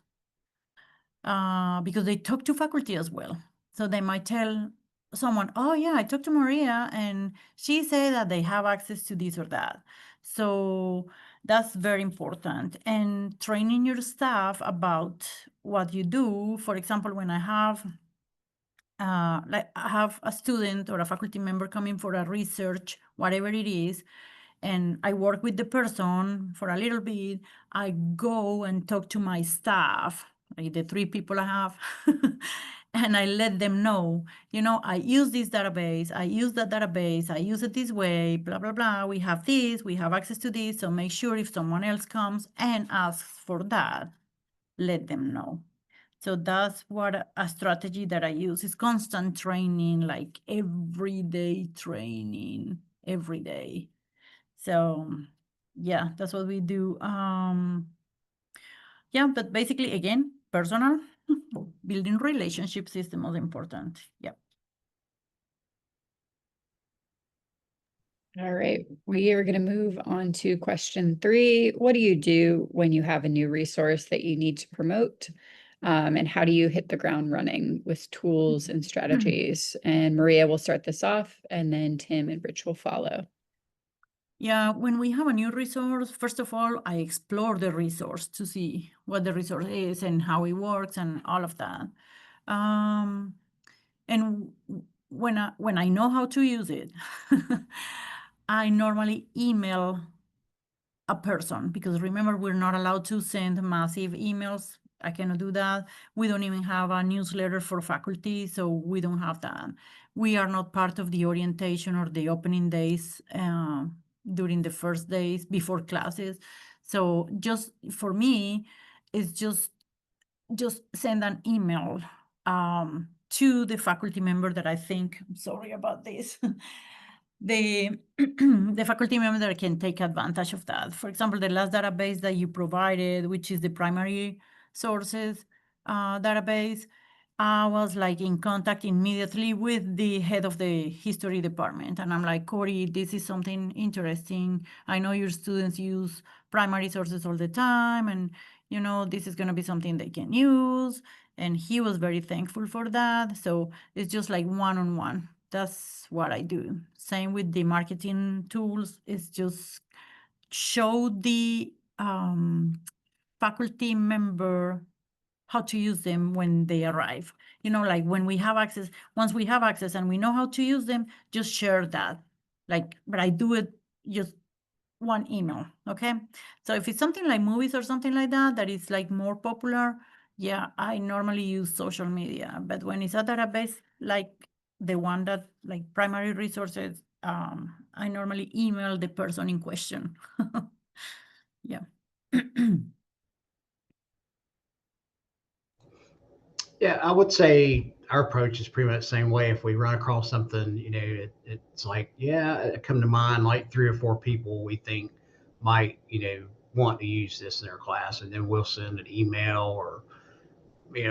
because they talk to faculty as well. So they might tell someone, oh yeah, I talked to Maria and she said that they have access to this or that. So that's very important. And training your staff about what you do. For example, when I have a student or a faculty member coming for a research, whatever it is, and I work with the person for a little bit, I go and talk to my staff, like the 3 people I have, and I let them know, I use this database, I use that database, I use it this way, blah, blah, blah. We have this, we have access to this. So make sure if someone else comes and asks for that, let them know. So that's what a strategy that I use is constant training, like everyday training, every day. So yeah, that's what we do. Yeah, but basically, again, personal, building relationships is the most important. Yeah. All right, we are going to move on to question 3. What do you do when you have a new resource that you need to promote? And how do you hit the ground running with tools and strategies? And Maria will start this off, and then Tim and Rich will follow. Yeah, when we have a new resource, first of all, I explore the resource to see what the resource is and how it works and all of that. And when I know how to use it, I normally email a person, because remember, we're not allowed to send massive emails. I cannot do that. We don't even have a newsletter for faculty, so we don't have that. We are not part of the orientation or the opening days during the first days before classes. So just for me, it's just send an email to the faculty member that I think, I'm sorry about this, the faculty member that can take advantage of that. For example, the last database that you provided, which is the primary sources database, I was like in contact immediately with the head of the history department. And I'm like, Corey, this is something interesting. I know your students use primary sources all the time, and this is going to be something they can use. And he was very thankful for that. So it's just like one-on-one. That's what I do. Same with the marketing tools. It's just show the faculty member how to use them when they arrive. Like when we have access, once we have access and we know how to use them, just share that. But I do it just one email, okay? So if it's something like movies or something like that, that is like more popular, yeah, I normally use social media. But when it's a database, like the one that like primary resources, I normally email the person in question. Yeah. Yeah, I would say our approach is pretty much the same way. If we run across something, it's like, yeah, it come to mind like 3 or 4 people we think might, want to use this in their class, and then we'll send an email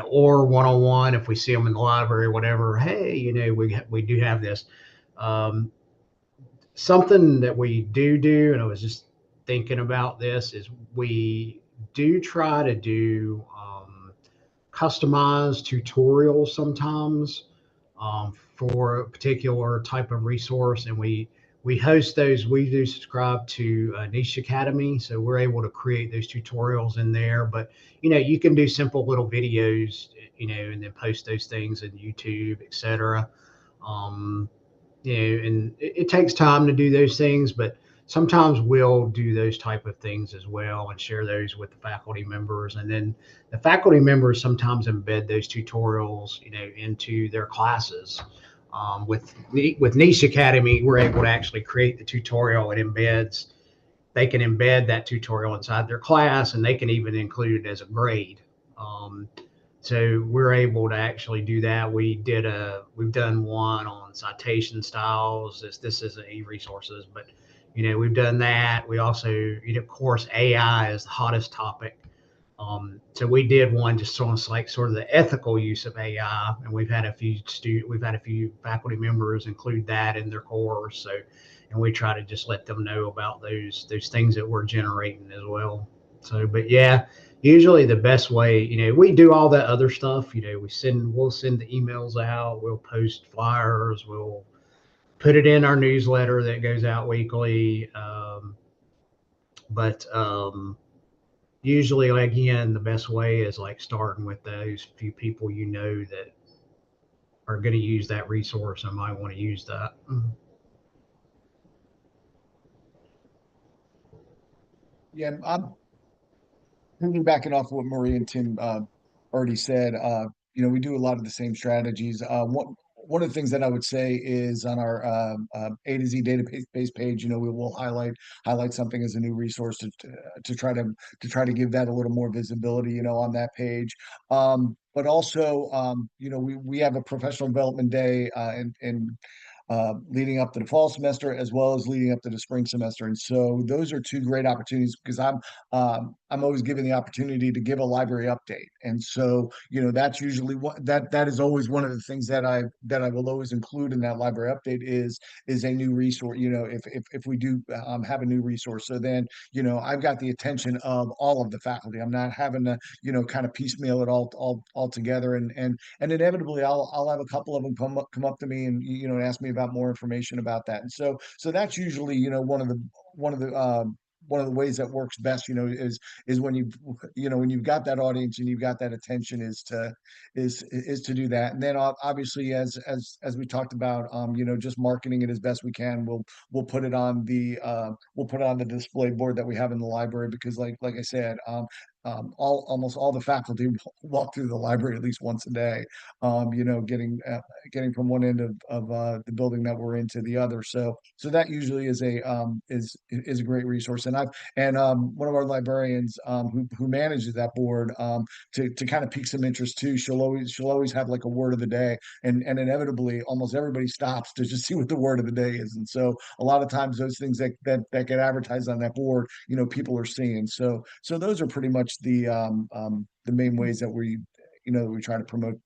or one-on-one if we see them in the library, whatever. Hey, we do have this. Something that we do, and I was just thinking about this, is we do try to do customized tutorials sometimes for a particular type of resource, and we host those. We do subscribe to Niche Academy, so we're able to create those tutorials in there. But you can do simple little videos, and then post those things in YouTube, etc. And it takes time to do those things, but sometimes we'll do those type of things as well and share those with the faculty members. And then the faculty members sometimes embed those tutorials, into their classes. With Niche Academy, we're able to actually create the tutorial. They can embed that tutorial inside their class, and they can even include it as a grade. So we're able to actually do that. We've done one on citation styles. This isn't e-resources, but we've done that. We also, of course, AI is the hottest topic. So we did one just on like sort of the ethical use of AI, and we've had a few faculty members include that in their course. So, and we try to just let them know about those things that we're generating as well. So, but yeah, usually the best way, we do all that other stuff. We'll send the emails out, we'll post flyers, we'll put it in our newsletter that goes out weekly. But usually, again, the best way is like starting with those few people that are going to use that resource and might want to use that. Yeah, I'm backing off what Marie and Tim already said. We do a lot of the same strategies. One of the things that I would say is on our A to Z database page, we will highlight something as a new resource to try to give that a little more visibility, on that page. But also, we have a professional development day and leading up to the fall semester as well as leading up to the spring semester. And so those are 2 great opportunities because I'm always given the opportunity to give a library update. And so, that's usually that is always one of the things that I will always include in that library update is a new resource, if we do have a new resource. So then, I've got the attention of all of the faculty. I'm not having to, kind of piecemeal it all together. And inevitably I'll have a couple of them come up to me and, ask me about more information about that. And so that's usually, one of the one of the ways that works best, is when when you've got that audience and you've got that attention, is to do that. And then obviously, as we talked about, just marketing it as best we can. We'll put it on the display board that we have in the library, because like I said, almost all the faculty walk through the library at least once a day, getting from one end of the building that we're in to the other. So that usually is a great resource. And one of our librarians, who manages that board, to kind of pique some interest too, she'll always have like a word of the day, and inevitably almost everybody stops to just see what the word of the day is. And so a lot of times those things that get advertised on that board, people are seeing. So those are pretty much the main ways that we try to promote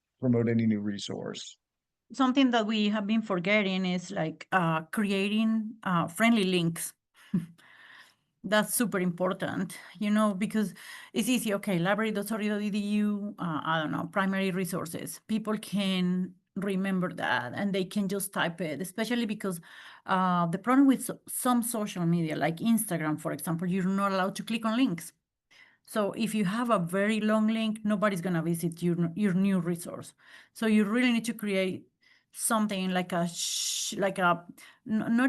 any new resource. Something that we have been forgetting is like creating friendly links. That's super important, because it's easy. Okay, library.sorry.edu, I don't know, primary resources. People can remember that and they can just type it, especially because the problem with some social media, like Instagram, for example, you're not allowed to click on links. So if you have a very long link, nobody's going to visit your new resource. So you really need to create something like not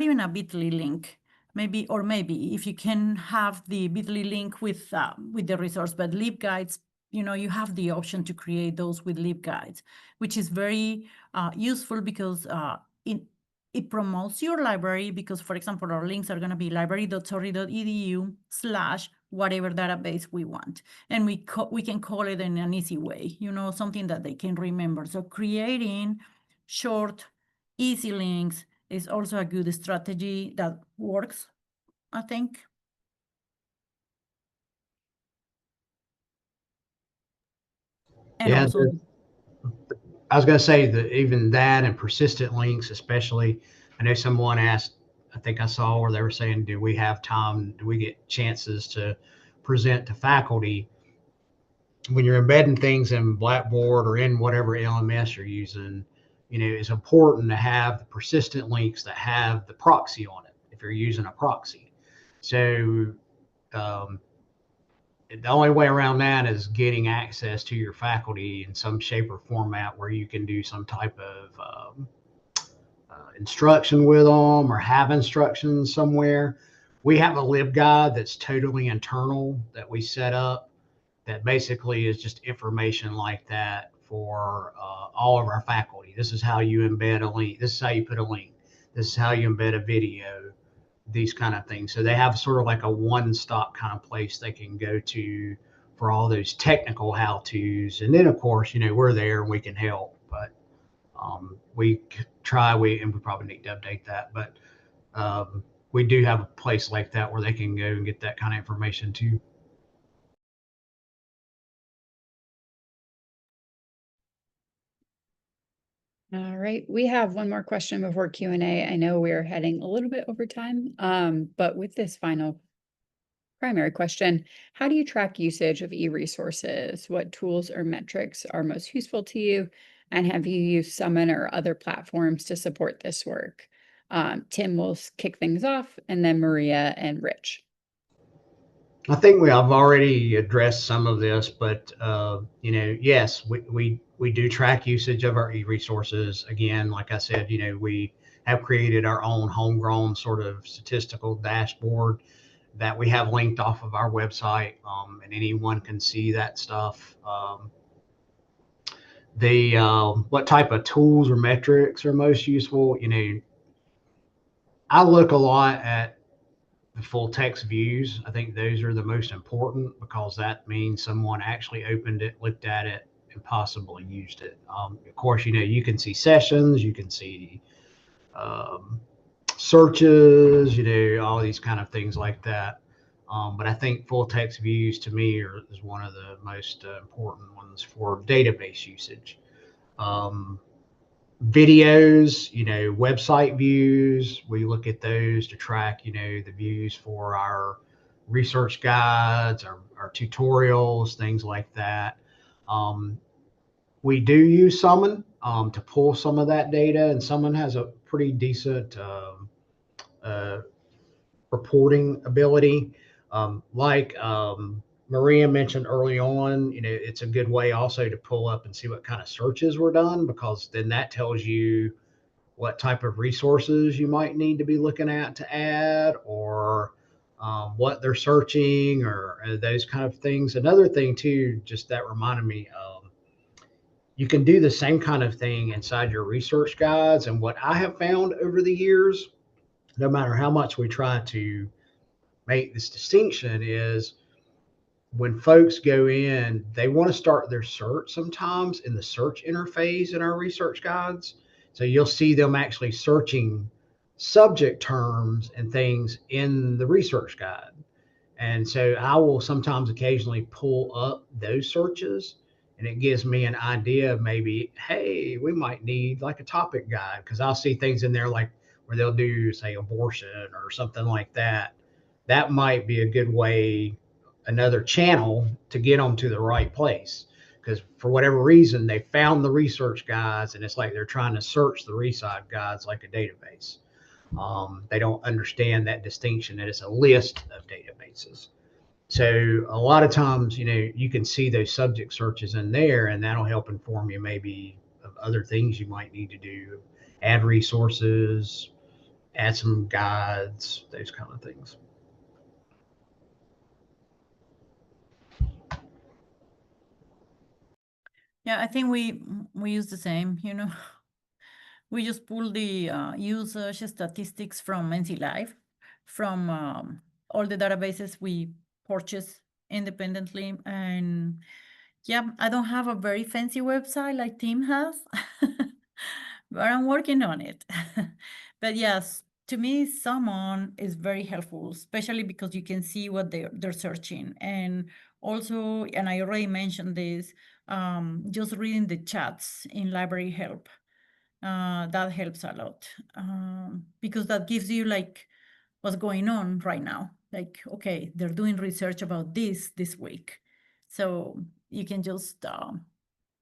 even a bit.ly link, maybe if you can have the bit.ly link with the resource, but LibGuides, you have the option to create those with LibGuides, which is very useful because it promotes your library, because, for example, our links are going to be library.sorry.edu/whatever database we want. And we can call it in an easy way, something that they can remember. So creating short, easy links is also a good strategy that works, I think. And Yeah, also, I was going to say that even that and persistent links, especially, I know someone asked, I think I saw where they were saying, do we have time? Do we get chances to present to faculty? When you're embedding things in Blackboard or in whatever LMS you're using, it's important to have the persistent links that have the proxy on it if you're using a proxy. So the only way around that is getting access to your faculty in some shape or format where you can do some type of instruction with them or have instructions somewhere. We have a LibGuide that's totally internal that we set up that basically is just information like that for all of our faculty. This is how you embed a link. This is how you put a link. This is how you embed a video, these kind of things. So they have sort of like a one-stop kind of place they can go to for all those technical how-tos. And then, of course, we're there and we can help. But we probably need to update that. But we do have a place like that where they can go and get that kind of information too. All right, we have one more question before Q&A. I know we're heading a little bit over time, but with this final primary question, how do you track usage of e-resources? What tools or metrics are most useful to you? And have you used Summon or other platforms to support this work? Tim will kick things off, and then Maria and Rich. I think I've already addressed some of this, but yes, we do track usage of our e-resources. Again, like I said, we have created our own homegrown sort of statistical dashboard that we have linked off of our website, and anyone can see that stuff. What type of tools or metrics are most useful? I look a lot at the full text views. I think those are the most important because that means someone actually opened it, looked at it, and possibly used it. Of course, you can see sessions, you can see searches, all these kind of things like that. But I think full text views to me is one of the most important ones for database usage. Videos, website views, we look at those to track, the views for our research guides, our tutorials, things like that. We do use Summon to pull some of that data, and Summon has a pretty decent reporting ability. Maria mentioned early on, it's a good way also to pull up and see what kind of searches were done, because then that tells you what type of resources you might need to be looking at to add, or what they're searching, or those kind of things. Another thing too, just that reminded me, you can do the same kind of thing inside your research guides. And what I have found over the years, no matter how much we try to make this distinction, is when folks go in, they want to start their search sometimes in the search interface in our research guides. So you'll see them actually searching subject terms and things in the research guide. And so I will sometimes occasionally pull up those searches, and it gives me an idea of maybe, hey, we might need like a topic guide, because I'll see things in there like where they'll do, say, abortion or something like that. That might be a good way, another channel to get them to the right place, because for whatever reason they found the research guides and it's like they're trying to search the research guides like a database. They don't understand that distinction, that it's a list of databases. So a lot of times, you can see those subject searches in there, and that'll help inform you maybe of other things you might need to do, add resources, add some guides, those kind of things. Yeah, I think we use the same, We just pull the usage statistics from NC Live, from all the databases we purchase independently. And yeah, I don't have a very fancy website like Tim has, but I'm working on it. But yes, to me, Summon is very helpful, especially because you can see what they're searching. And also, and I already mentioned this, just reading the chats in Library Help. That helps a lot, because that gives you like what's going on right now. Like, okay, they're doing research about this week. So you can just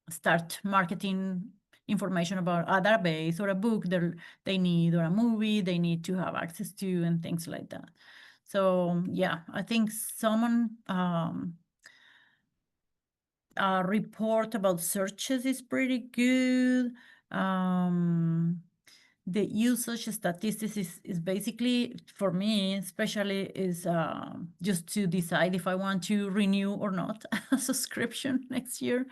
start marketing information about a database or a book they need, or a movie they need to have access to, and things like that. So yeah, I think someone a report about searches is pretty good. The usage statistics is basically, for me especially, is just to decide if I want to renew or not a subscription next year.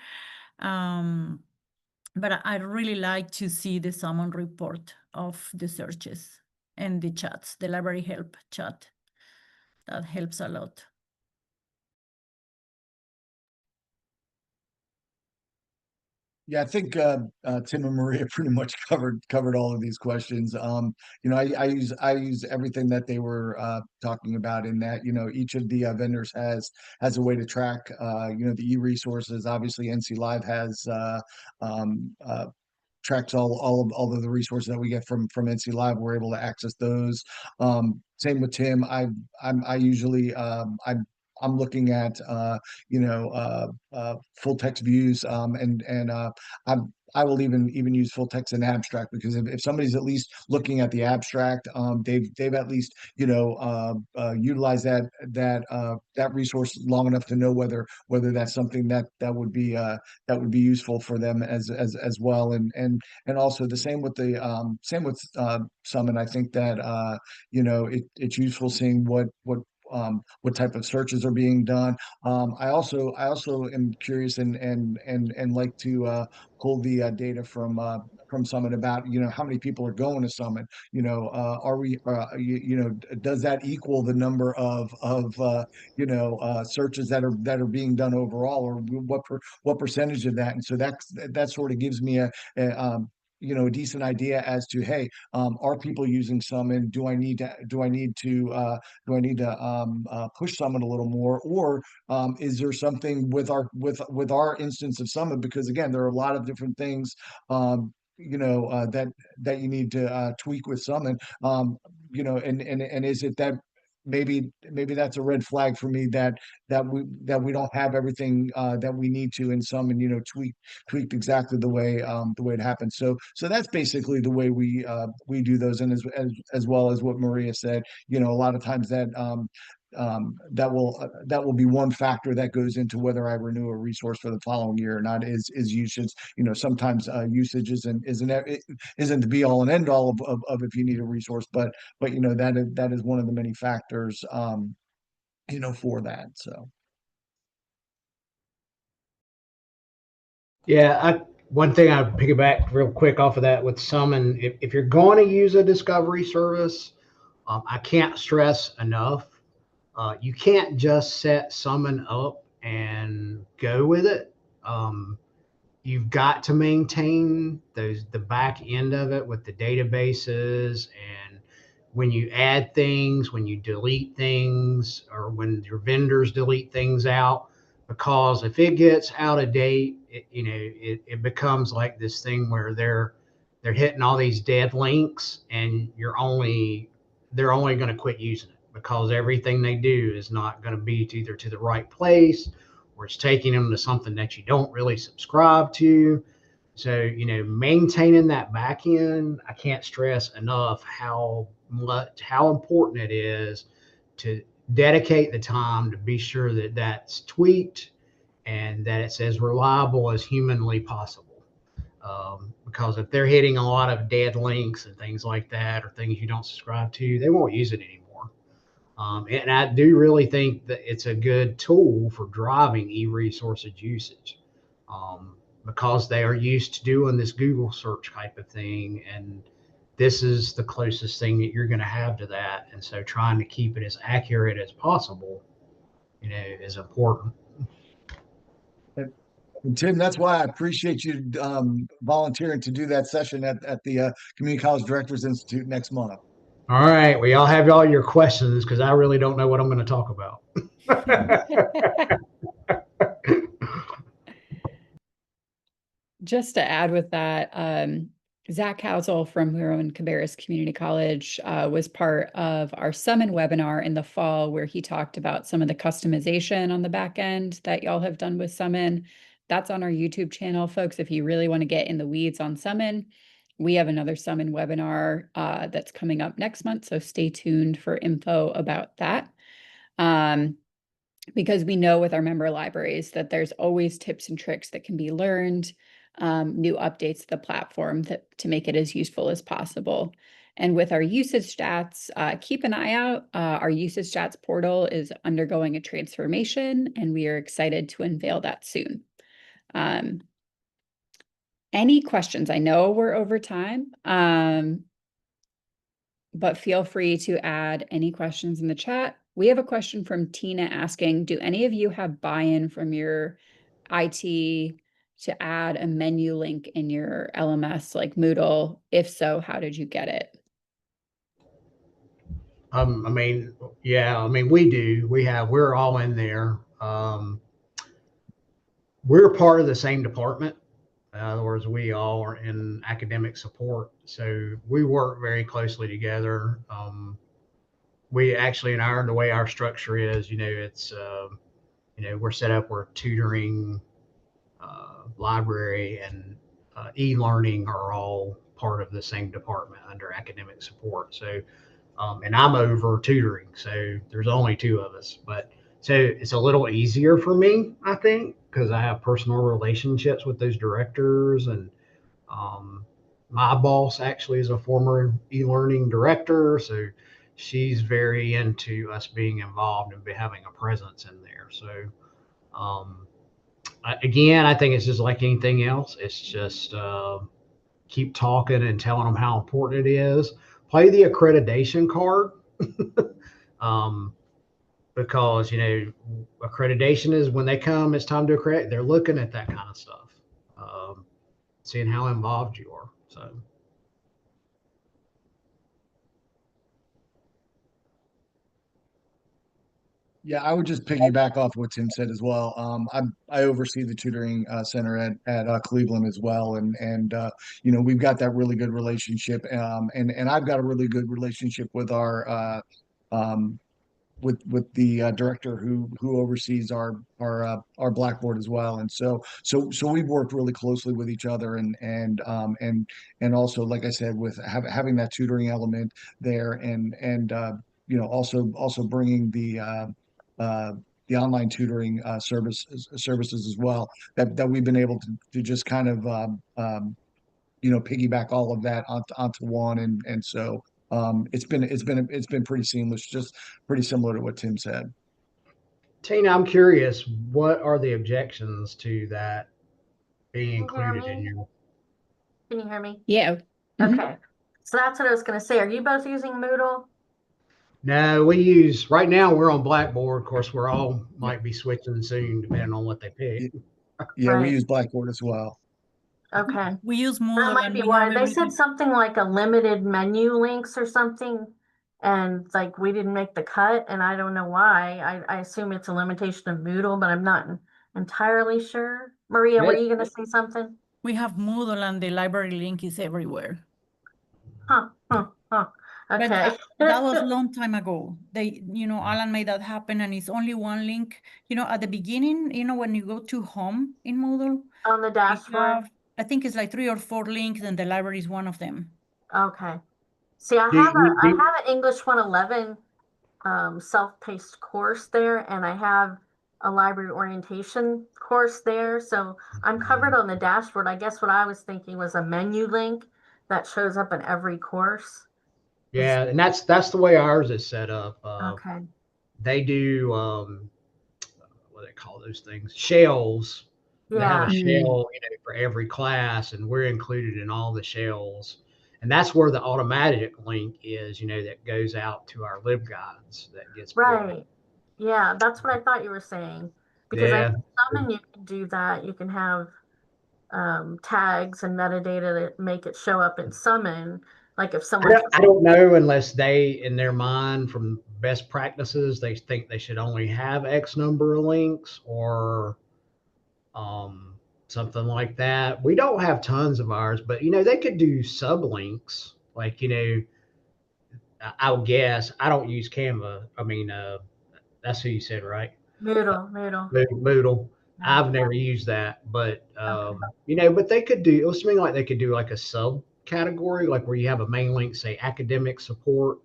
But I really like to see the Summon report of the searches and the chats, the Library Help chat. That helps a lot. Yeah, I think Tim and Maria pretty much covered all of these questions. I use everything that they were talking about, in that, each of the vendors has a way to track the e-resources. Obviously, NC Live has tracks all of the resources that we get from NC Live. We're able to access those. Same with Tim. I usually I'm looking at full text views, I will even use full text and abstract, because if somebody's at least looking at the abstract, they've at least utilized that resource long enough to know whether that's something that would be useful for them as well. And also the same with Summon. I think that it's useful seeing what type of searches are being done. I also am curious and like to pull the data from Summit about how many people are going to Summit. Are we does that equal the number of searches that are being done overall, or what percentage of that? And so that sort of gives me a a decent idea as to, hey, are people using Summon? Do I need to push Summit a little more, or is there something with our instance of Summit? Because again, there are a lot of different things that you need to tweak with Summit. And is it that maybe that's a red flag for me, that we don't have everything that we need to in Summon, tweaked exactly the way it happens. So that's basically the way we do those. And as well as what Maria said, a lot of times that that will be one factor that goes into whether I renew a resource for the following year or not is usage. Sometimes usage isn't the be all and end all of if you need a resource, but that is one of the many factors for that. So Yeah, one thing I'd piggyback real quick off of that with Summon, if you're going to use a discovery service, I can't stress enough, you can't just set Summon up and go with it. You've got to maintain the back end of it with the databases, and when you add things, when you delete things, or when your vendors delete things out, because if it gets out of date, it becomes like this thing where they're hitting all these dead links, and they're only going to quit using it because everything they do is not going to be either to the right place, or it's taking them to something that you don't really subscribe to. So, maintaining that back end, I can't stress enough how important it is to dedicate the time to be sure that that's tweaked and that it's as reliable as humanly possible. Because if they're hitting a lot of dead links and things like that, or things you don't subscribe to, they won't use it anymore. And I do really think that it's a good tool for driving e-resources usage, because they are used to doing this Google search type of thing. And this is the closest thing that you're going to have to that. And so trying to keep it as accurate as possible, is important. And Tim, that's why I appreciate you volunteering to do that session at the Community College Directors Institute next month. All right. Well, y'all have all your questions, because I really don't know what I'm going to talk about. Just to add with that, Zach Housel from Rowan-Cabarrus Community College was part of our Summon webinar in the fall, where he talked about some of the customization on the back end that y'all have done with Summon. That's on our YouTube channel, folks. If you really want to get in the weeds on Summon, we have another Summon webinar that's coming up next month, so stay tuned for info about that. Because we know with our member libraries that there's always tips and tricks that can be learned, new updates to the platform to make it as useful as possible. And with our usage stats, keep an eye out. Our usage stats portal is undergoing a transformation, and we are excited to unveil that soon. Any questions? I know we're over time, but feel free to add any questions in the chat. We have a question from Tina asking, do any of you have buy-in from your IT to add a menu link in your LMS like Moodle? If so, how did you get it? We do. We're all in there. We're part of the same department. In other words, we all are in academic support. So we work very closely together. We actually, the way our structure is, it's, we're set up where tutoring, library, and e-learning are all part of the same department under academic support. So, and I'm over tutoring, so there's only two of us. But so it's a little easier for me, I think, because I have personal relationships with those directors. And my boss actually is a former e-learning director, so she's very into us being involved and having a presence in there. So again, I think it's just like anything else. It's just keep talking and telling them how important it is. Play the accreditation card. Because accreditation is when they come, it's time to accredit. They're looking at that kind of stuff, seeing how involved you are. So yeah, I would just piggyback off what Tim said as well. I oversee the tutoring center at Cleveland as well, and we've got that really good relationship, and I've got a really good relationship with our with the director who oversees our Blackboard as well. And so we've worked really closely with each other, and also, like I said, with having that tutoring element there, and also bringing the online tutoring services as well, that we've been able to just kind of piggyback all of that onto one, and so it's been pretty seamless, just pretty similar to what Tim said. Tina, I'm curious, what are the objections to that being Can you hear included in me? your? Can you hear me? Yeah. Mhm. Okay. So that's what I was going to say. Are you both using Moodle? No, we use right now. We're on Blackboard. Of course, we're all might be switching soon, depending on what they pick. Yeah, we Right. use Blackboard as well. Okay. We use That Moodle might and be we why have they said everything. something like a limited menu links or something, and like we didn't make the cut, and I don't know why. I assume it's a limitation of Moodle, but I'm not entirely sure. Maria, were Yeah. you going to say something? We have Moodle and the library link is everywhere. Huh. But Okay. that was a long time ago. Alan made that happen, and it's only one link. At the beginning, when you go to home in Moodle, On the you dashboard. have, I think it's like 3 or 4 links, and the library is one of them. Okay. See, I Do have you- an English 111 self-paced course there, and I have a library orientation course there. So I'm covered on the dashboard. I guess what I was thinking was a menu link that shows up in every course. Yeah, and that's the way ours is set up. Okay. They do what do they call those things? Shells. They have a Yeah. shell, for every class, and we're included in all the shells. And that's where the automatic link is, that goes out to our LibGuides that gets pulled. Right. Yeah, that's what I thought you were saying. Because I Yeah. think Summon, you can do that. You can have tags and metadata that make it show up in Summon. Like if someone I don't know, unless they, in their mind, from best practices, they think they should only have X number of links or something like that. We don't have tons of ours, but they could do sublinks. Like, I would guess, I don't use Canva. I mean, that's who you said, right? Moodle. Moodle. I've never used that, but but they could do. It was something like they could do like a subcategory, like where you have a main link, say academic support,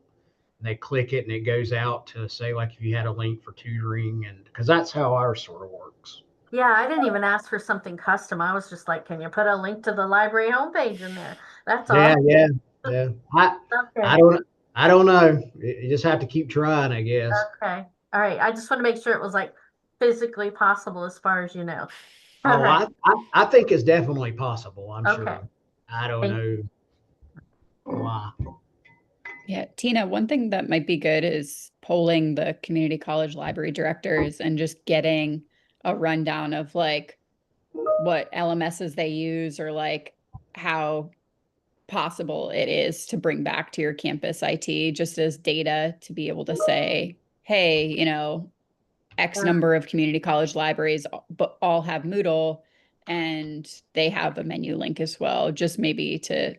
and they click it and it goes out to say like if you had a link for tutoring, and because that's how ours sort of works. Yeah, I didn't even ask for something custom. I was just like, can you put a link to the library homepage in there? That's all. Yeah. Okay. I don't know. You just have to keep trying, I guess. Okay. All right. I just want to make sure it was like physically possible as far as you know. Oh, Okay. I think it's definitely possible. I'm Okay. sure. I don't Thank know why. Yeah, Tina, one thing that might be good is polling the community college library directors and just getting a rundown of like what LMSs they use or like how possible it is to bring back to your campus IT just as data to be able to say, hey, X number of community college libraries, but all have Moodle and they have a menu link as well, just maybe to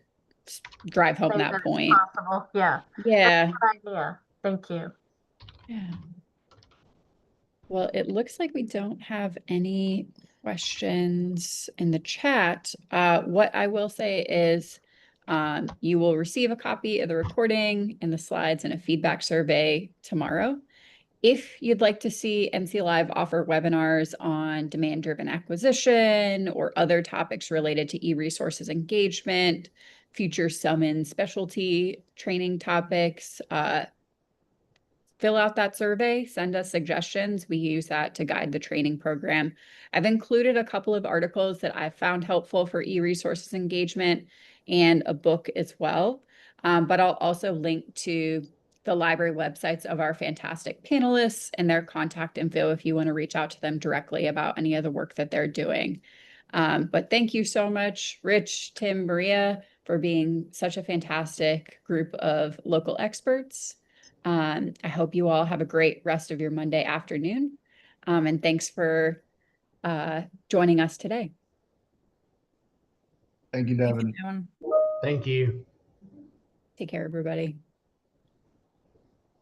drive home Say that that it's point. possible. Yeah. Yeah. Good idea. Thank you. Yeah. Well, it looks like we don't have any questions in the chat. What I will say is you will receive a copy of the recording and the slides and a feedback survey tomorrow. If you'd like to see MC Live offer webinars on demand-driven acquisition or other topics related to e-resources engagement, future Summon specialty training topics, fill out that survey, send us suggestions. We use that to guide the training program. I've included a couple of articles that I've found helpful for e-resources engagement and a book as well. But I'll also link to the library websites of our fantastic panelists and their contact info if you want to reach out to them directly about any of the work that they're doing. But thank you so much, Rich, Tim, Maria, for being such a fantastic group of local experts. I hope you all have a great rest of your Monday afternoon. And thanks for joining us today. Thank you, Devin. Devin. Thank you. Take care, everybody.